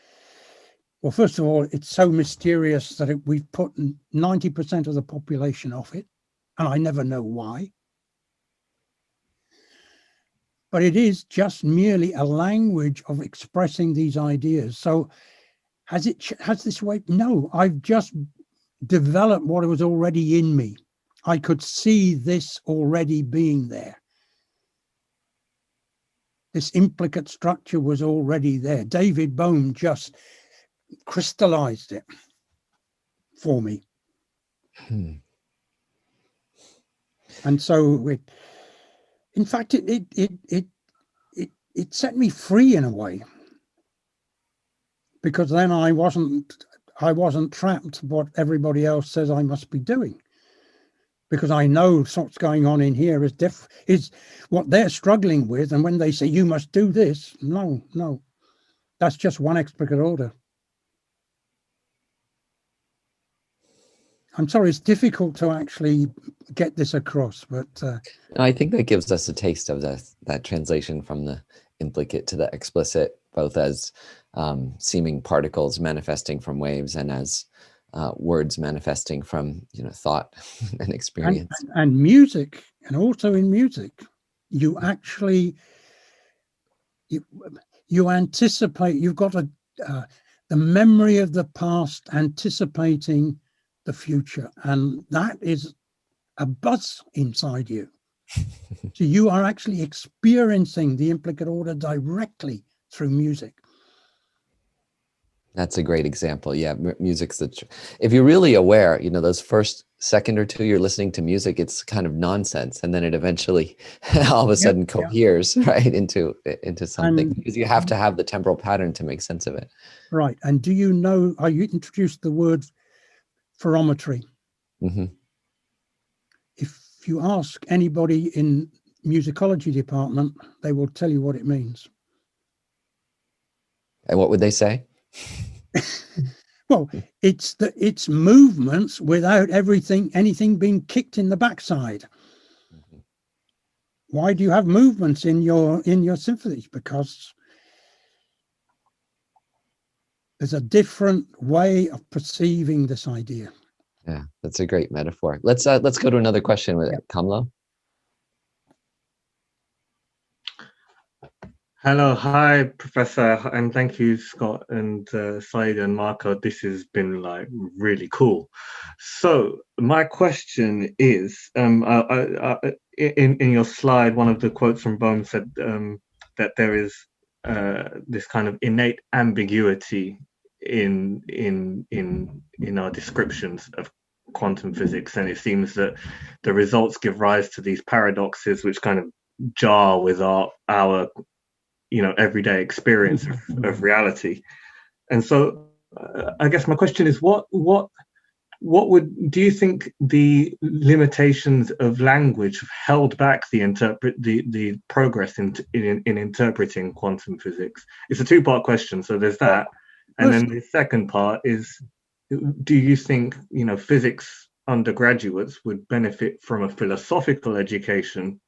well, first of all, it's so mysterious that we've put 90% of the population off it, and I never know why. But it is just merely a language of expressing these ideas. So has this way? No, I've just developed what was already in me. I could see this already being there. This implicate structure was already there. David Bohm just crystallized it for me. And so in fact, it set me free in a way, because then I wasn't trapped what everybody else says I must be doing, because I know what's going on in here is what they're struggling with. And when they say you must do this, no, that's just one explicate order. I'm sorry, it's difficult to actually get this across, but I think that gives us a taste of that translation from the implicate to the explicit, both as seeming particles manifesting from waves and as words manifesting from thought and experience. And music, and also in music, you actually you anticipate. You've got the memory of the past anticipating the future, and that is a buzz inside you. So you are actually experiencing the implicate order directly through music. That's a great example. Yeah, music's if you're really aware, those first second or two you're listening to music, it's kind of nonsense, and then it eventually all of a sudden coheres right into something, because you have to have the temporal pattern to make sense of it. Right. And do you know, I introduced the word phonometry. Mm-hmm. If you ask anybody in musicology department, they will tell you what it means. And what would they say? Well, it's movements without anything being kicked in the backside. Mm-hmm. Why do you have movements in your symphonies? Because there's a different way of perceiving this idea. Yeah, that's a great metaphor. Let's go to another question with Kamlo. Hello, hi, Professor, and thank you, Scott and Said and Marco. This has been like really cool. So my question is, in your slide, one of the quotes from Bohm said that there is this kind of innate ambiguity in our descriptions of quantum physics, and it seems that the results give rise to these paradoxes which kind of jar with our everyday experience of reality. And so I guess my question is, what do you think the limitations of language have held back the progress in interpreting quantum physics? It's a two-part question, so there's that. And then the second part is, do you think physics undergraduates would benefit from a philosophical education?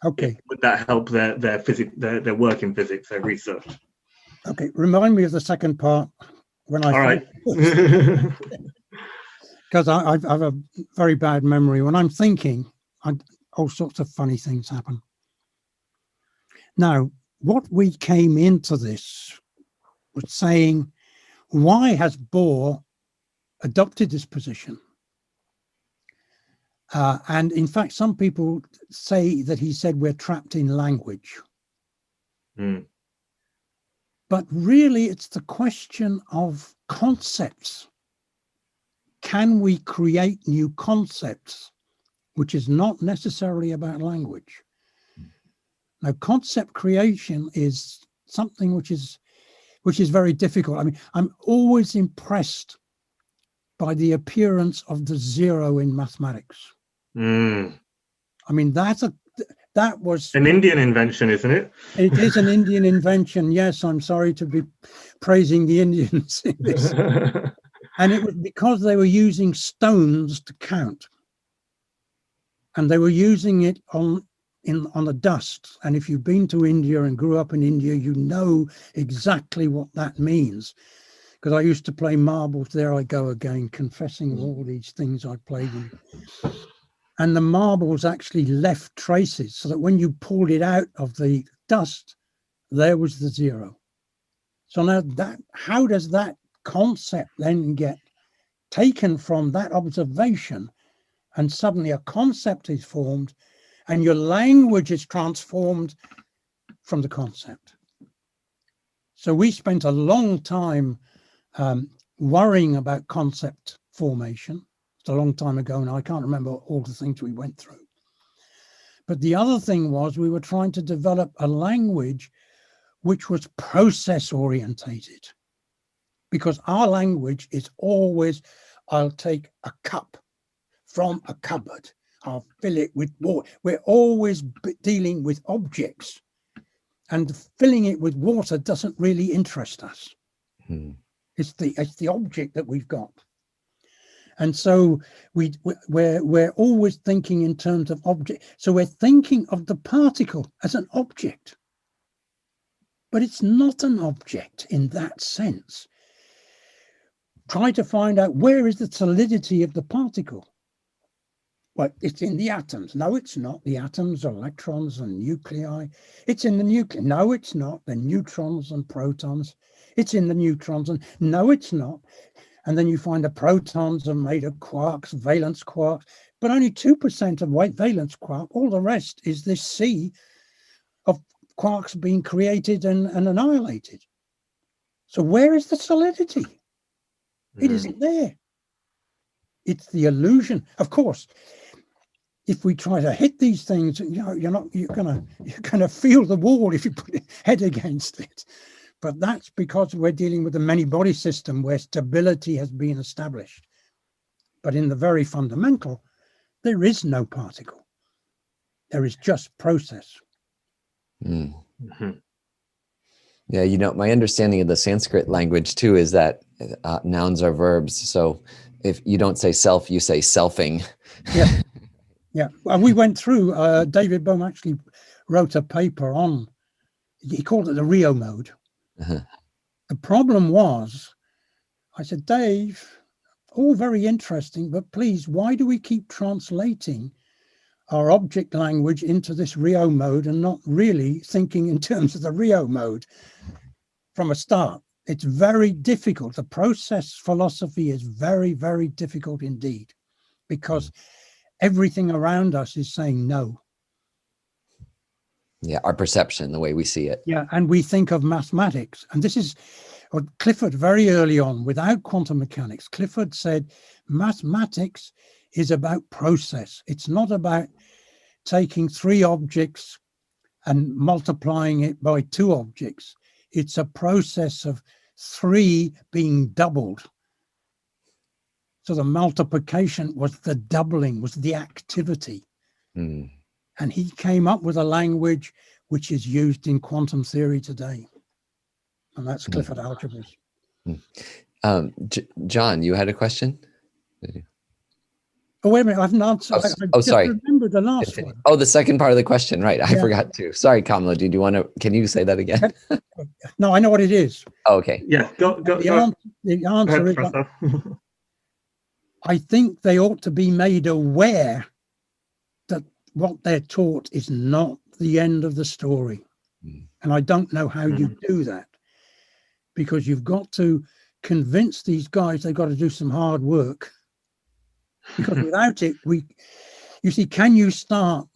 Okay. Would that help their work in physics, their research? Okay. Remind me of the second part when I. All right. Because I have a very bad memory. When I'm thinking, all sorts of funny things happen. Now, what we came into this was saying, why has Bohr adopted this position? And in fact, some people say that he said we're trapped in language. Mm. But really, it's the question of concepts. Can we create new concepts, which is not necessarily about language? Now, concept creation is something which is very difficult. I mean, I'm always impressed by the appearance of the zero in mathematics. Mm. I mean, that was an Indian invention, isn't it? It is an Indian invention. Yes, I'm sorry to be praising the Indians in this. And it was because they were using stones to count. And they were using it on the dust. And if you've been to India and grew up in India, you know exactly what that means. Because I used to play marbles. There I go again, confessing all these things I played in. And the marbles actually left traces so that when you pulled it out of the dust, there was the zero. So now how does that concept then get taken from that observation, and suddenly a concept is formed and your language is transformed from the concept? So we spent a long time worrying about concept formation. It's a long time ago and I can't remember all the things we went through. But the other thing was we were trying to develop a language which was process orientated, because our language is always, I'll take a cup from a cupboard, I'll fill it with water. We're always dealing with objects, and filling it with water doesn't really interest us. It's the object that we've got. And so we're always thinking in terms of object. So we're thinking of the particle as an object. But it's not an object in that sense. Try to find out, where is the solidity of the particle? Well, it's in the atoms. No, it's not. The atoms are electrons and nuclei. It's in the nucleus. No, it's not. The neutrons and protons. It's in the neutrons. And no, it's not. And then you find the protons are made of quarks, valence quarks, but only 2% of valence quark. All the rest is this sea of quarks being created and annihilated. So where is the solidity? It isn't there. It's the illusion. Of course, if we try to hit these things, you're gonna feel the wall if you put your head against it. But that's because we're dealing with a many body system where stability has been established. But in the very fundamental, there is no particle. There is just process. Mm-hmm. Yeah, my understanding of the Sanskrit language too is that nouns are verbs. So if you don't say self, you say selfing. Yeah, yeah. Well, we went through, David Bohm actually wrote a paper on, he called it the Rio mode. Uh-huh. The problem was, I said, Dave, all very interesting, but please, why do we keep translating our object language into this Rio mode and not really thinking in terms of the Rio mode from a start? It's very difficult. The process philosophy is very, very difficult indeed, because everything around us is saying no. Yeah, our perception, the way we see it. Yeah, and we think of mathematics, and this is what Clifford very early on, without quantum mechanics, Clifford said mathematics is about process. It's not about taking 3 objects and multiplying it by 2 objects. It's a process of 3 being doubled. So the multiplication was the doubling, was the activity. Mm. And he came up with a language which is used in quantum theory today. And that's Clifford algebras. John, you had a question? Oh, wait a minute, I haven't answered. I just sorry. remembered the last one. Oh, the second part of the question, right. I forgot to. Sorry, Kamala, do you want to, can you say that again? No, I know what it is. Oh, okay. Yeah, go. The answer is, Professor. I think they ought to be made aware that what they're taught is not the end of the story. And I don't know how you do that, because you've got to convince these guys they've got to do some hard work. Because without it, you see, can you start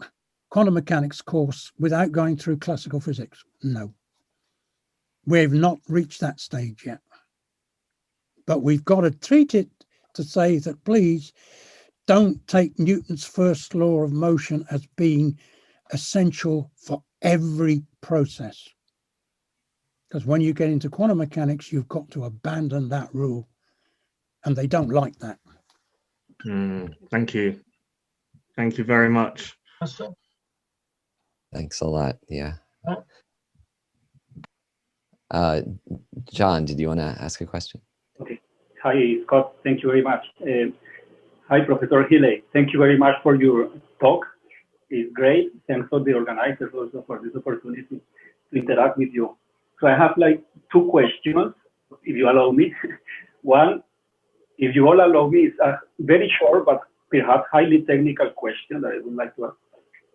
quantum mechanics course without going through classical physics? No. We've not reached that stage yet. But we've got to treat it to say that, please don't take Newton's first law of motion as being essential for every process. Because when you get into quantum mechanics, you've got to abandon that rule. And they don't like that. Thank you. Thank you very much. Thanks a lot. Yeah. John, did you want to ask a question? Okay. Hi, Scott. Thank you very much. Hi, Professor Hiley. Thank you very much for your talk. It's great. Thanks for the organizers also for this opportunity to interact with you. So I have like 2 questions, if you allow me. One, if you all allow me, it's a very short but perhaps highly technical question that I would like to ask.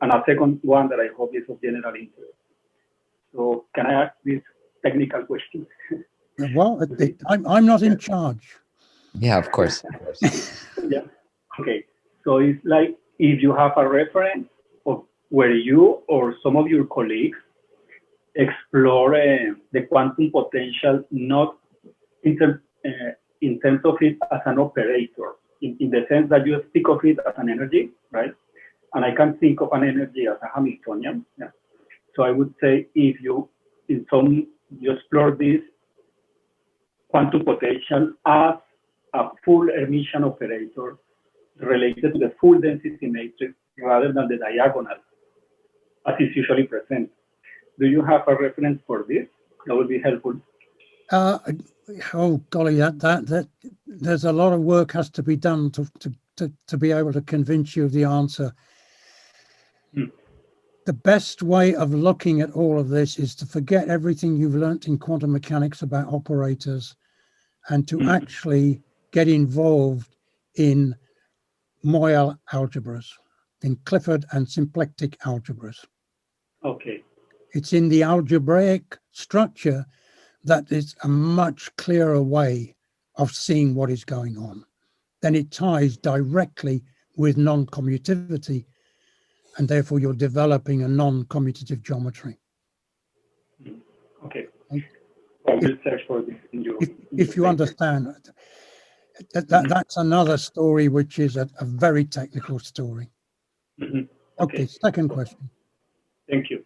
And a second one that I hope is of general interest. So can I ask this technical question? Well, I'm not in charge. Yeah, of course. Yeah. Okay. So it's like if you have a reference of where you or some of your colleagues explore the quantum potential, not in terms of it as an operator, in the sense that you speak of it as an energy, right? And I can think of an energy as a Hamiltonian. Yeah. So I would say if you explore this quantum potential as a full Hermitian operator related to the full density matrix rather than the diagonal, as is usually present. Do you have a reference for this? That would be helpful. Oh golly, that there's a lot of work has to be done to be able to convince you of the answer. The best way of looking at all of this is to forget everything you've learnt in quantum mechanics about operators and to actually get involved in Moyle algebras, in Clifford and symplectic algebras. Okay. It's in the algebraic structure that is a much clearer way of seeing what is going on. Then it ties directly with non-commutativity, and therefore you're developing a non-commutative geometry. Okay. I will search for this in your if you understand, that's another story, which is a very technical story. Okay, second question. Thank you.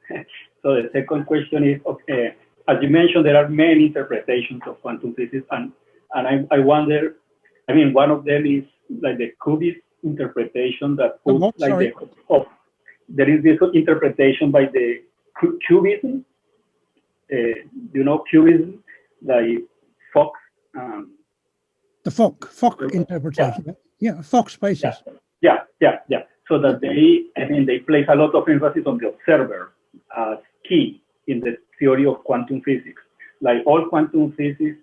So the second question is, okay, as you mentioned, there are many interpretations of quantum physics, and I wonder, I mean, one of them is like the Cubist interpretation that puts there is this interpretation by the Cubism. You know Cubism, the Fock. The Fock interpretation. Yeah, Fock spaces. Yeah. So that they place a lot of emphasis on the observer as key in the theory of quantum physics. Like all quantum physics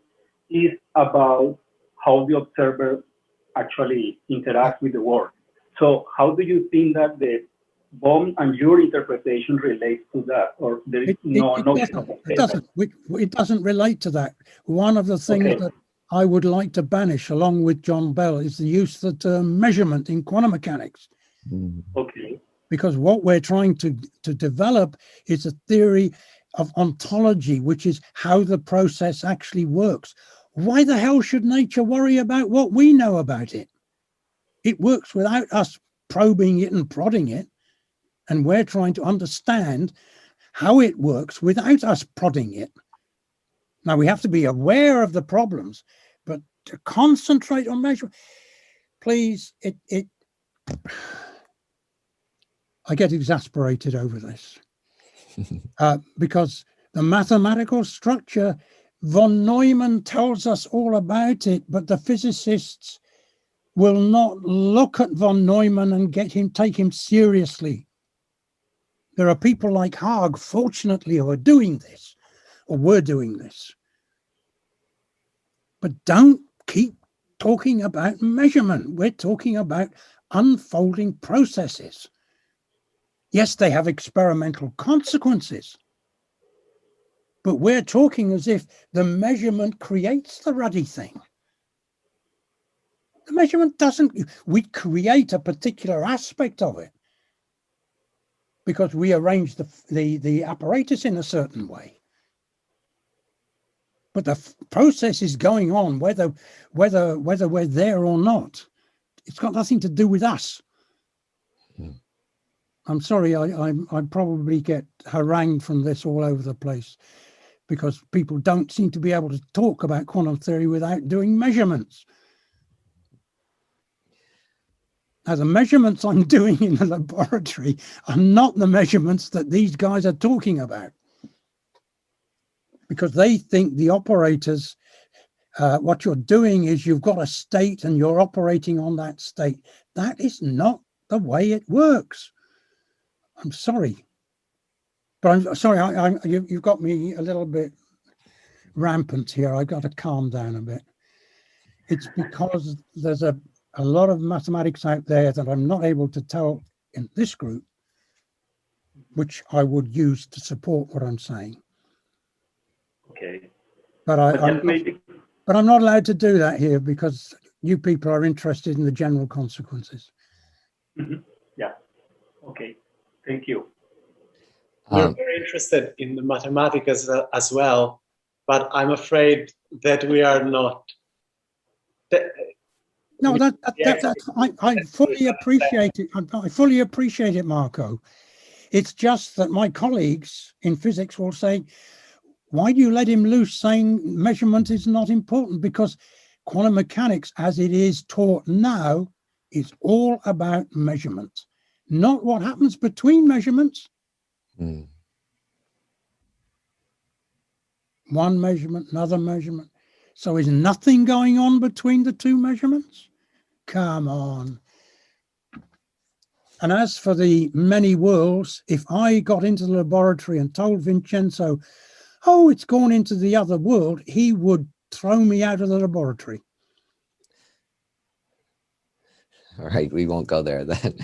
is about how the observer actually interact with the world. So how do you think that the Bohm and your interpretation relates to that, or there is no notion of it doesn't relate to that. One of the things that I would like to banish, along with John Bell, is the use of the term measurement in quantum mechanics. Okay. Because what we're trying to develop is a theory of ontology, which is how the process actually works. Why the hell should nature worry about what we know about it? It works without us probing it and prodding it. And we're trying to understand how it works without us prodding it. Now, we have to be aware of the problems, but to concentrate on measurement, please, I get exasperated over this because the mathematical structure, von Neumann tells us all about it, but the physicists will not look at von Neumann and take him seriously. There are people like Haag, fortunately, who are doing this, or were doing this. But don't keep talking about measurement. We're talking about unfolding processes. Yes, they have experimental consequences, but we're talking as if the measurement creates the ruddy thing. The measurement doesn't. We create a particular aspect of it because we arrange the apparatus in a certain way. But the process is going on whether we're there or not. It's got nothing to do with us. I'm sorry, I probably get harangued from this all over the place because people don't seem to be able to talk about quantum theory without doing measurements. Now, the measurements I'm doing in the laboratory are not the measurements that these guys are talking about, because they think the operators, what you're doing is you've got a state and you're operating on that state. That is not the way it works. I'm sorry. But I'm sorry, you've got me a little bit rampant here. I've got to calm down a bit. It's because there's a lot of mathematics out there that I'm not able to tell in this group, which I would use to support what I'm saying. Okay. But I'm not allowed to do that here because you people are interested in the general consequences. Yeah. Okay. Thank you. We're very interested in the mathematics as well, but I'm afraid that we are not. No, I fully appreciate it. I fully appreciate it, Marco. It's just that my colleagues in physics will say, why do you let him loose saying measurement is not important? Because quantum mechanics, as it is taught now, is all about measurement, not what happens between measurements. One measurement, another measurement. So is nothing going on between the two measurements? Come on. And as for the many worlds, if I got into the laboratory and told Vincenzo, oh, it's gone into the other world, he would throw me out of the laboratory. All right, we won't go there then.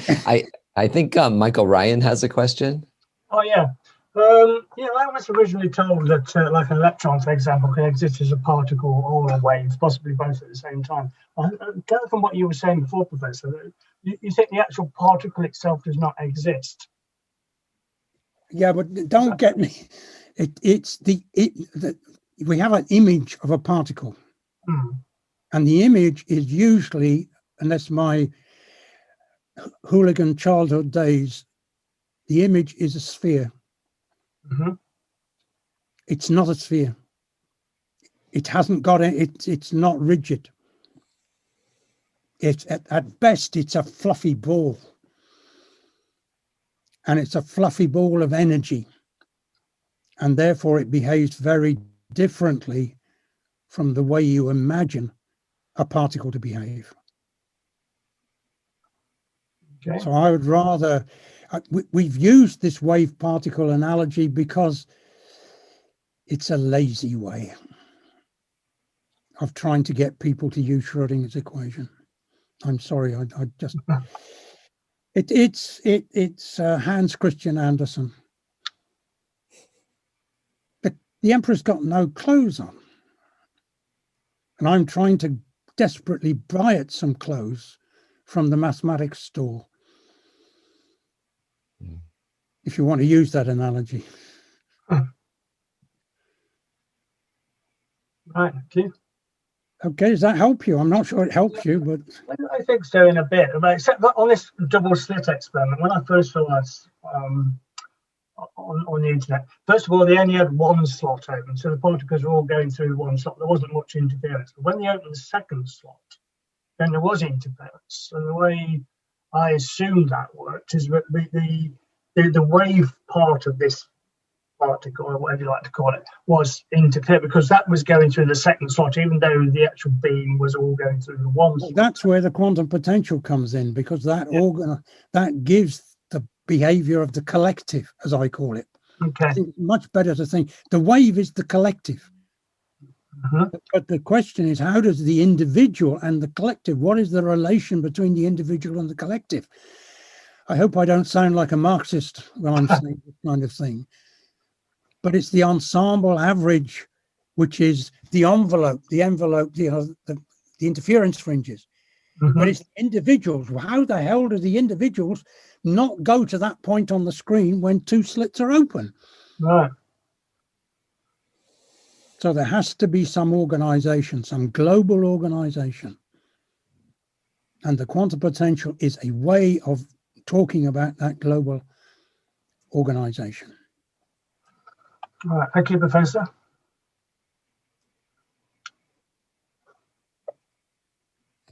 I think Michael Ryan has a question. Oh, yeah. Yeah, I was originally told that like an electron, for example, can exist as a particle or a wave, possibly both at the same time. I gather from what you were saying before, Professor, you think the actual particle itself does not exist. Yeah, but don't get me. We have an image of a particle, and the image is usually, unless my hooligan childhood days, the image is a sphere. It's not a sphere. It hasn't got it. It's not rigid. It's at best it's a fluffy ball, and it's a fluffy ball of energy, and therefore it behaves very differently from the way you imagine a particle to behave. Okay. So I would rather we've used this wave particle analogy because it's a lazy way of trying to get people to use Schrodinger's equation. I'm sorry, I just it's Hans Christian Andersen. The emperor's got no clothes on, and I'm trying to desperately buy it some clothes from the mathematics store, if you want to use that analogy. Right, thank you. Okay, does that help you? I'm not sure it helps you, but I think so in a bit. Except that on this double slit experiment, when I first saw this on the internet, first of all, they only had one slot open, so the particles were all going through one slot. There wasn't much interference. But when they opened the second slot, then there was interference. And the way I assumed that worked is that the wave part of this particle, or whatever you like to call it, was interfered because that was going through the second slot, even though the actual beam was all going through the one slot. that's where the quantum potential comes in, because that that gives the behavior of the collective, as I call it. Okay. I think it's much better to think the wave is the collective. But the question is, how does the individual and the collective, what is the relation between the individual and the collective? I hope I don't sound like a Marxist when I'm saying this kind of thing. But it's the ensemble average, which is the envelope, the interference fringes. But it's individuals. How the hell do the individuals not go to that point on the screen when two slits are open? Right. So there has to be some organization, some global organization. And the quantum potential is a way of talking about that global organization. All right. Thank you, Professor.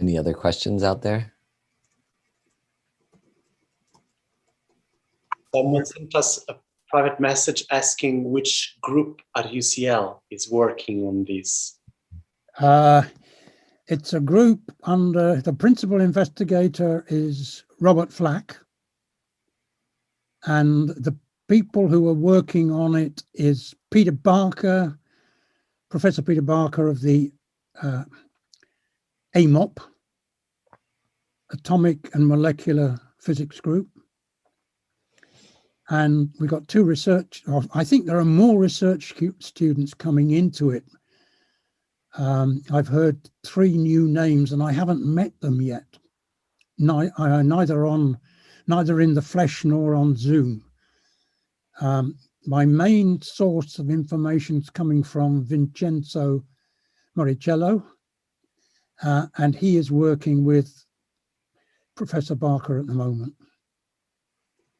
Any other questions out there? Someone sent us a private message asking which group at UCL is working on this. It's a group under the principal investigator is Robert Flack, and the people who are working on it is Peter Barker, Professor Peter Barker of the AMOP, Atomic and Molecular Physics Group. And we got two research, or I think there are more research students coming into it. I've heard 3 new names and I haven't met them yet. Neither in the flesh nor on Zoom. My main source of information is coming from Vincenzo Moricello, and he is working with Professor Barker at the moment.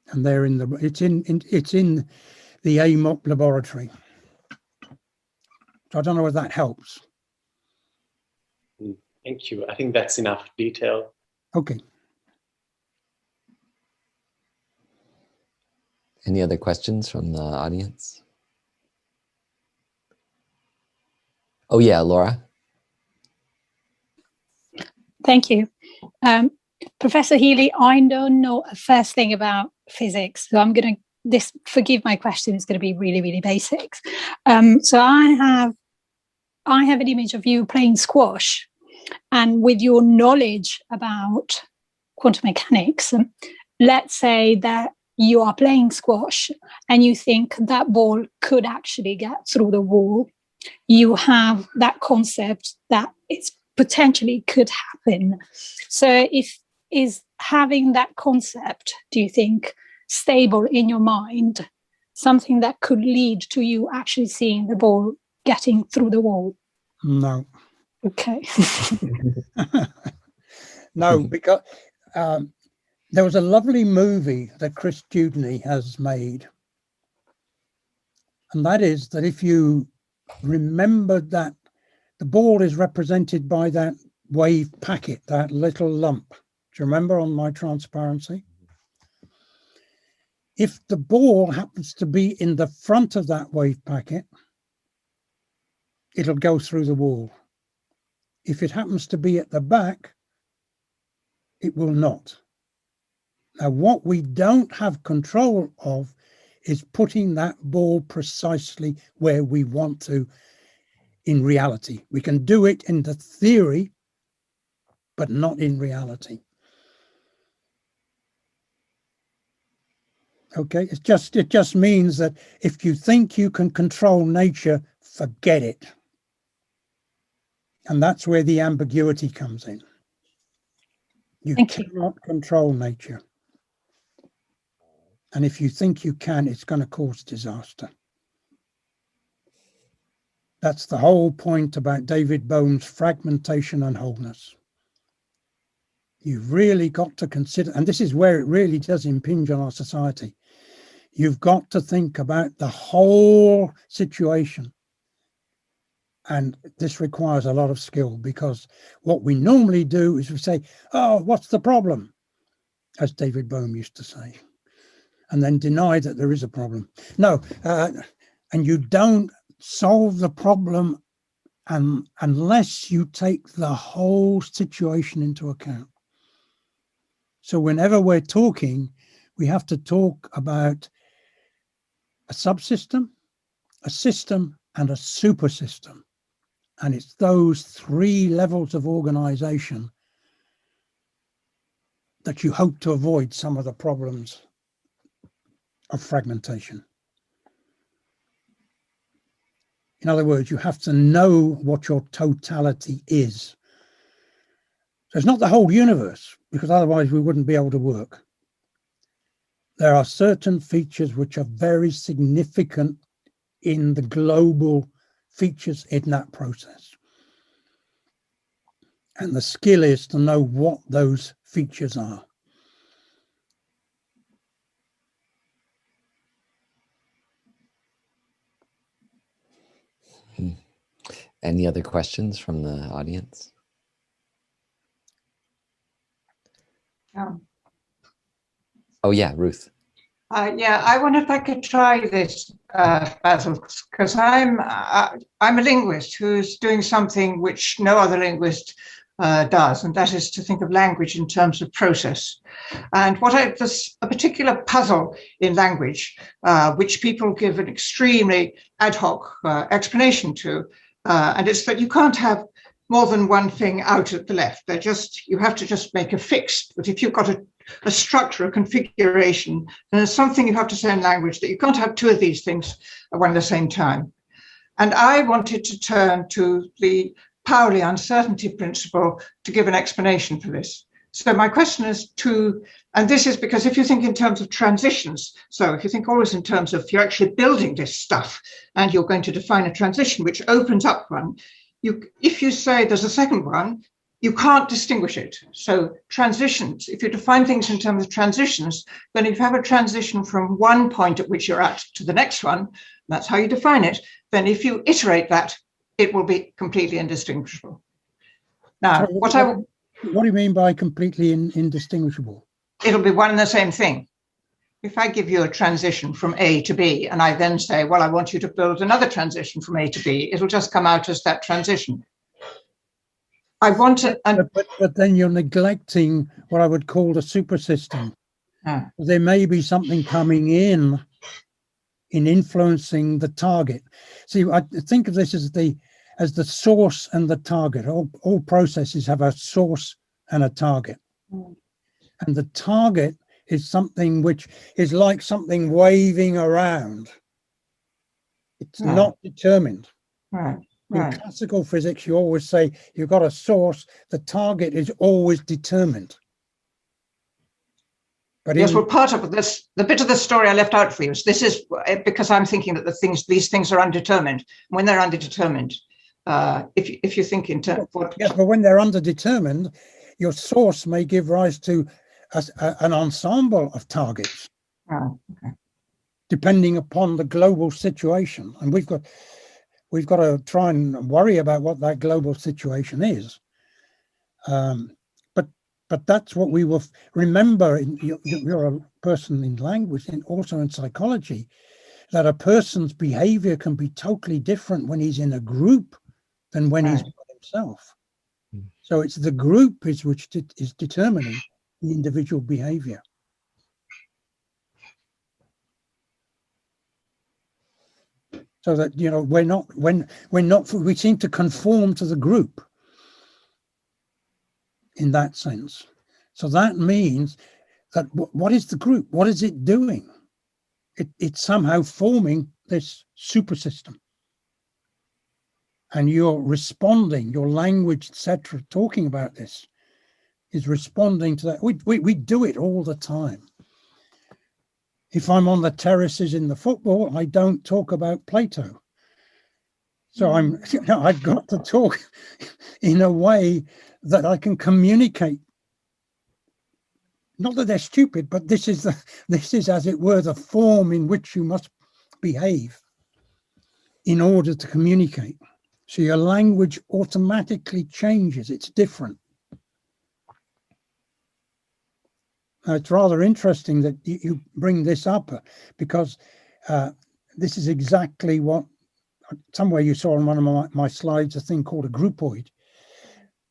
And they're in it's in the AMOP laboratory. So I don't know if that helps. Thank you. I think that's enough detail. Okay. Any other questions from the audience? Oh yeah, Laura. Thank you. Professor Hiley, I don't know a first thing about physics, so I'm going to, forgive my question, it's going to be really, really basics. So I have an image of you playing squash, and with your knowledge about quantum mechanics, let's say that you are playing squash and you think that ball could actually get through the wall. You have that concept that it's potentially could happen. So is having that concept, do you think, stable in your mind, something that could lead to you actually seeing the ball getting through the wall? No. Okay. No, because there was a lovely movie that Chris Dewdney has made. And that is that if you remember that the ball is represented by that wave packet, that little lump. Do you remember on my transparency? If the ball happens to be in the front of that wave packet, it'll go through the wall. If it happens to be at the back, it will not. Now, what we don't have control of is putting that ball precisely where we want to in reality. We can do it in the theory, but not in reality. Okay, it just means that if you think you can control nature, forget it. And that's where the ambiguity comes in. You cannot control nature. And if you think you can, it's going to cause disaster. That's the whole point about David Bohm's fragmentation and wholeness. You've really got to consider, and this is where it really does impinge on our society. You've got to think about the whole situation. And this requires a lot of skill, because what we normally do is we say, oh, what's the problem? As David Bohm used to say, and then deny that there is a problem. No, and you don't solve the problem unless you take the whole situation into account. So whenever we're talking, we have to talk about a subsystem, a system, and a supersystem. And it's those three levels of organization that you hope to avoid some of the problems of fragmentation. In other words, you have to know what your totality is. So it's not the whole universe, because otherwise we wouldn't be able to work. There are certain features which are very significant in the global features in that process. And the skill is to know what those features are. Any other questions from the audience? Oh yeah, Ruth. Yeah, I wonder if I could try this, Basil, because I'm a linguist who's doing something which no other linguist does, and that is to think of language in terms of process. And there's a particular puzzle in language, which people give an extremely ad hoc explanation to, and it's that you can't have more than one thing out at the left. You have to just make a fix. But if you've got a structure, a configuration, then there's something you have to say in language that you can't have two of these things at one at the same time. And I wanted to turn to the Pauli uncertainty principle to give an explanation for this. So my question is and this is because if you think in terms of transitions, so if you think always in terms of you're actually building this stuff and you're going to define a transition which opens up one, if you say there's a second one, you can't distinguish it. So transitions, if you define things in terms of transitions, then if you have a transition from one point at which you're at to the next one, that's how you define it, then if you iterate that, it will be completely indistinguishable. Now, what do you mean by completely indistinguishable? It'll be one and the same thing. If I give you a transition from A to B, and I then say, well, I want you to build another transition from A to B, it'll just come out as that transition. I want to... But then you're neglecting what I would call the supersystem. There may be something coming in influencing the target. See, I think of this as the source and the target. All processes have a source and a target. And the target is something which is like something waving around. It's not determined. Right. In classical physics, you always say you've got a source, the target is always determined. But yes, well, part of this, the bit of the story I left out for you is this is because I'm thinking that these things are undetermined. When they're undetermined, if you think in terms of yes, but when they're underdetermined, your source may give rise to an ensemble of targets, depending upon the global situation. And we've got to try and worry about what that global situation is. But that's what we will remember. You're a person in language and also in psychology, that a person's behavior can be totally different when he's in a group than when he's by himself. So it's the group which is determining the individual behavior. So that, we seem to conform to the group. in that sense. So that means that what is the group? What is it doing? It's somehow forming this super system. And you're responding, your language, etc., talking about this is responding to that. We do it all the time. If I'm on the terraces in the football, I don't talk about Plato. So I've got to talk in a way that I can communicate. Not that they're stupid, but this is, as it were, the form in which you must behave in order to communicate. So your language automatically changes. It's different. Now, it's rather interesting that you bring this up because this is exactly what, somewhere you saw on one of my slides, a thing called a groupoid.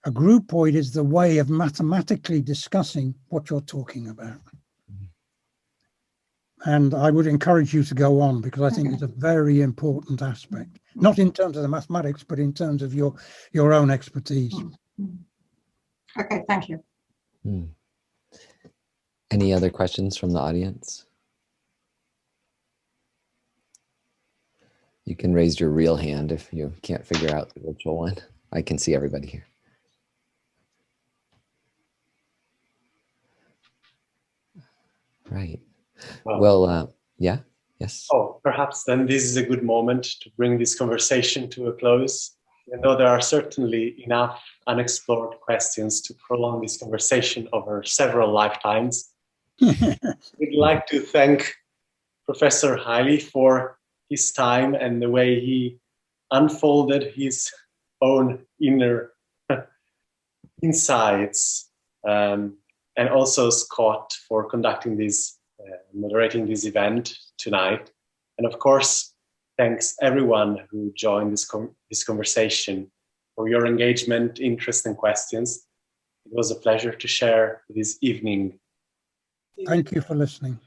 A groupoid is the way of mathematically discussing what you're talking about. And I would encourage you to go on because I think it's a very important aspect, not in terms of the mathematics, but in terms of your own expertise. Okay, thank you. Any other questions from the audience? You can raise your real hand if you can't figure out the virtual one. I can see everybody here. Right. Well, yeah, yes. Oh, perhaps then this is a good moment to bring this conversation to a close. I know there are certainly enough unexplored questions to prolong this conversation over several lifetimes. We'd like to thank Professor Hiley for his time and the way he unfolded his own inner insights. And also Scott for conducting this, moderating this event tonight. And of course, thanks everyone who joined this conversation for your engagement, interest, and questions. It was a pleasure to share this evening. Thank you for listening.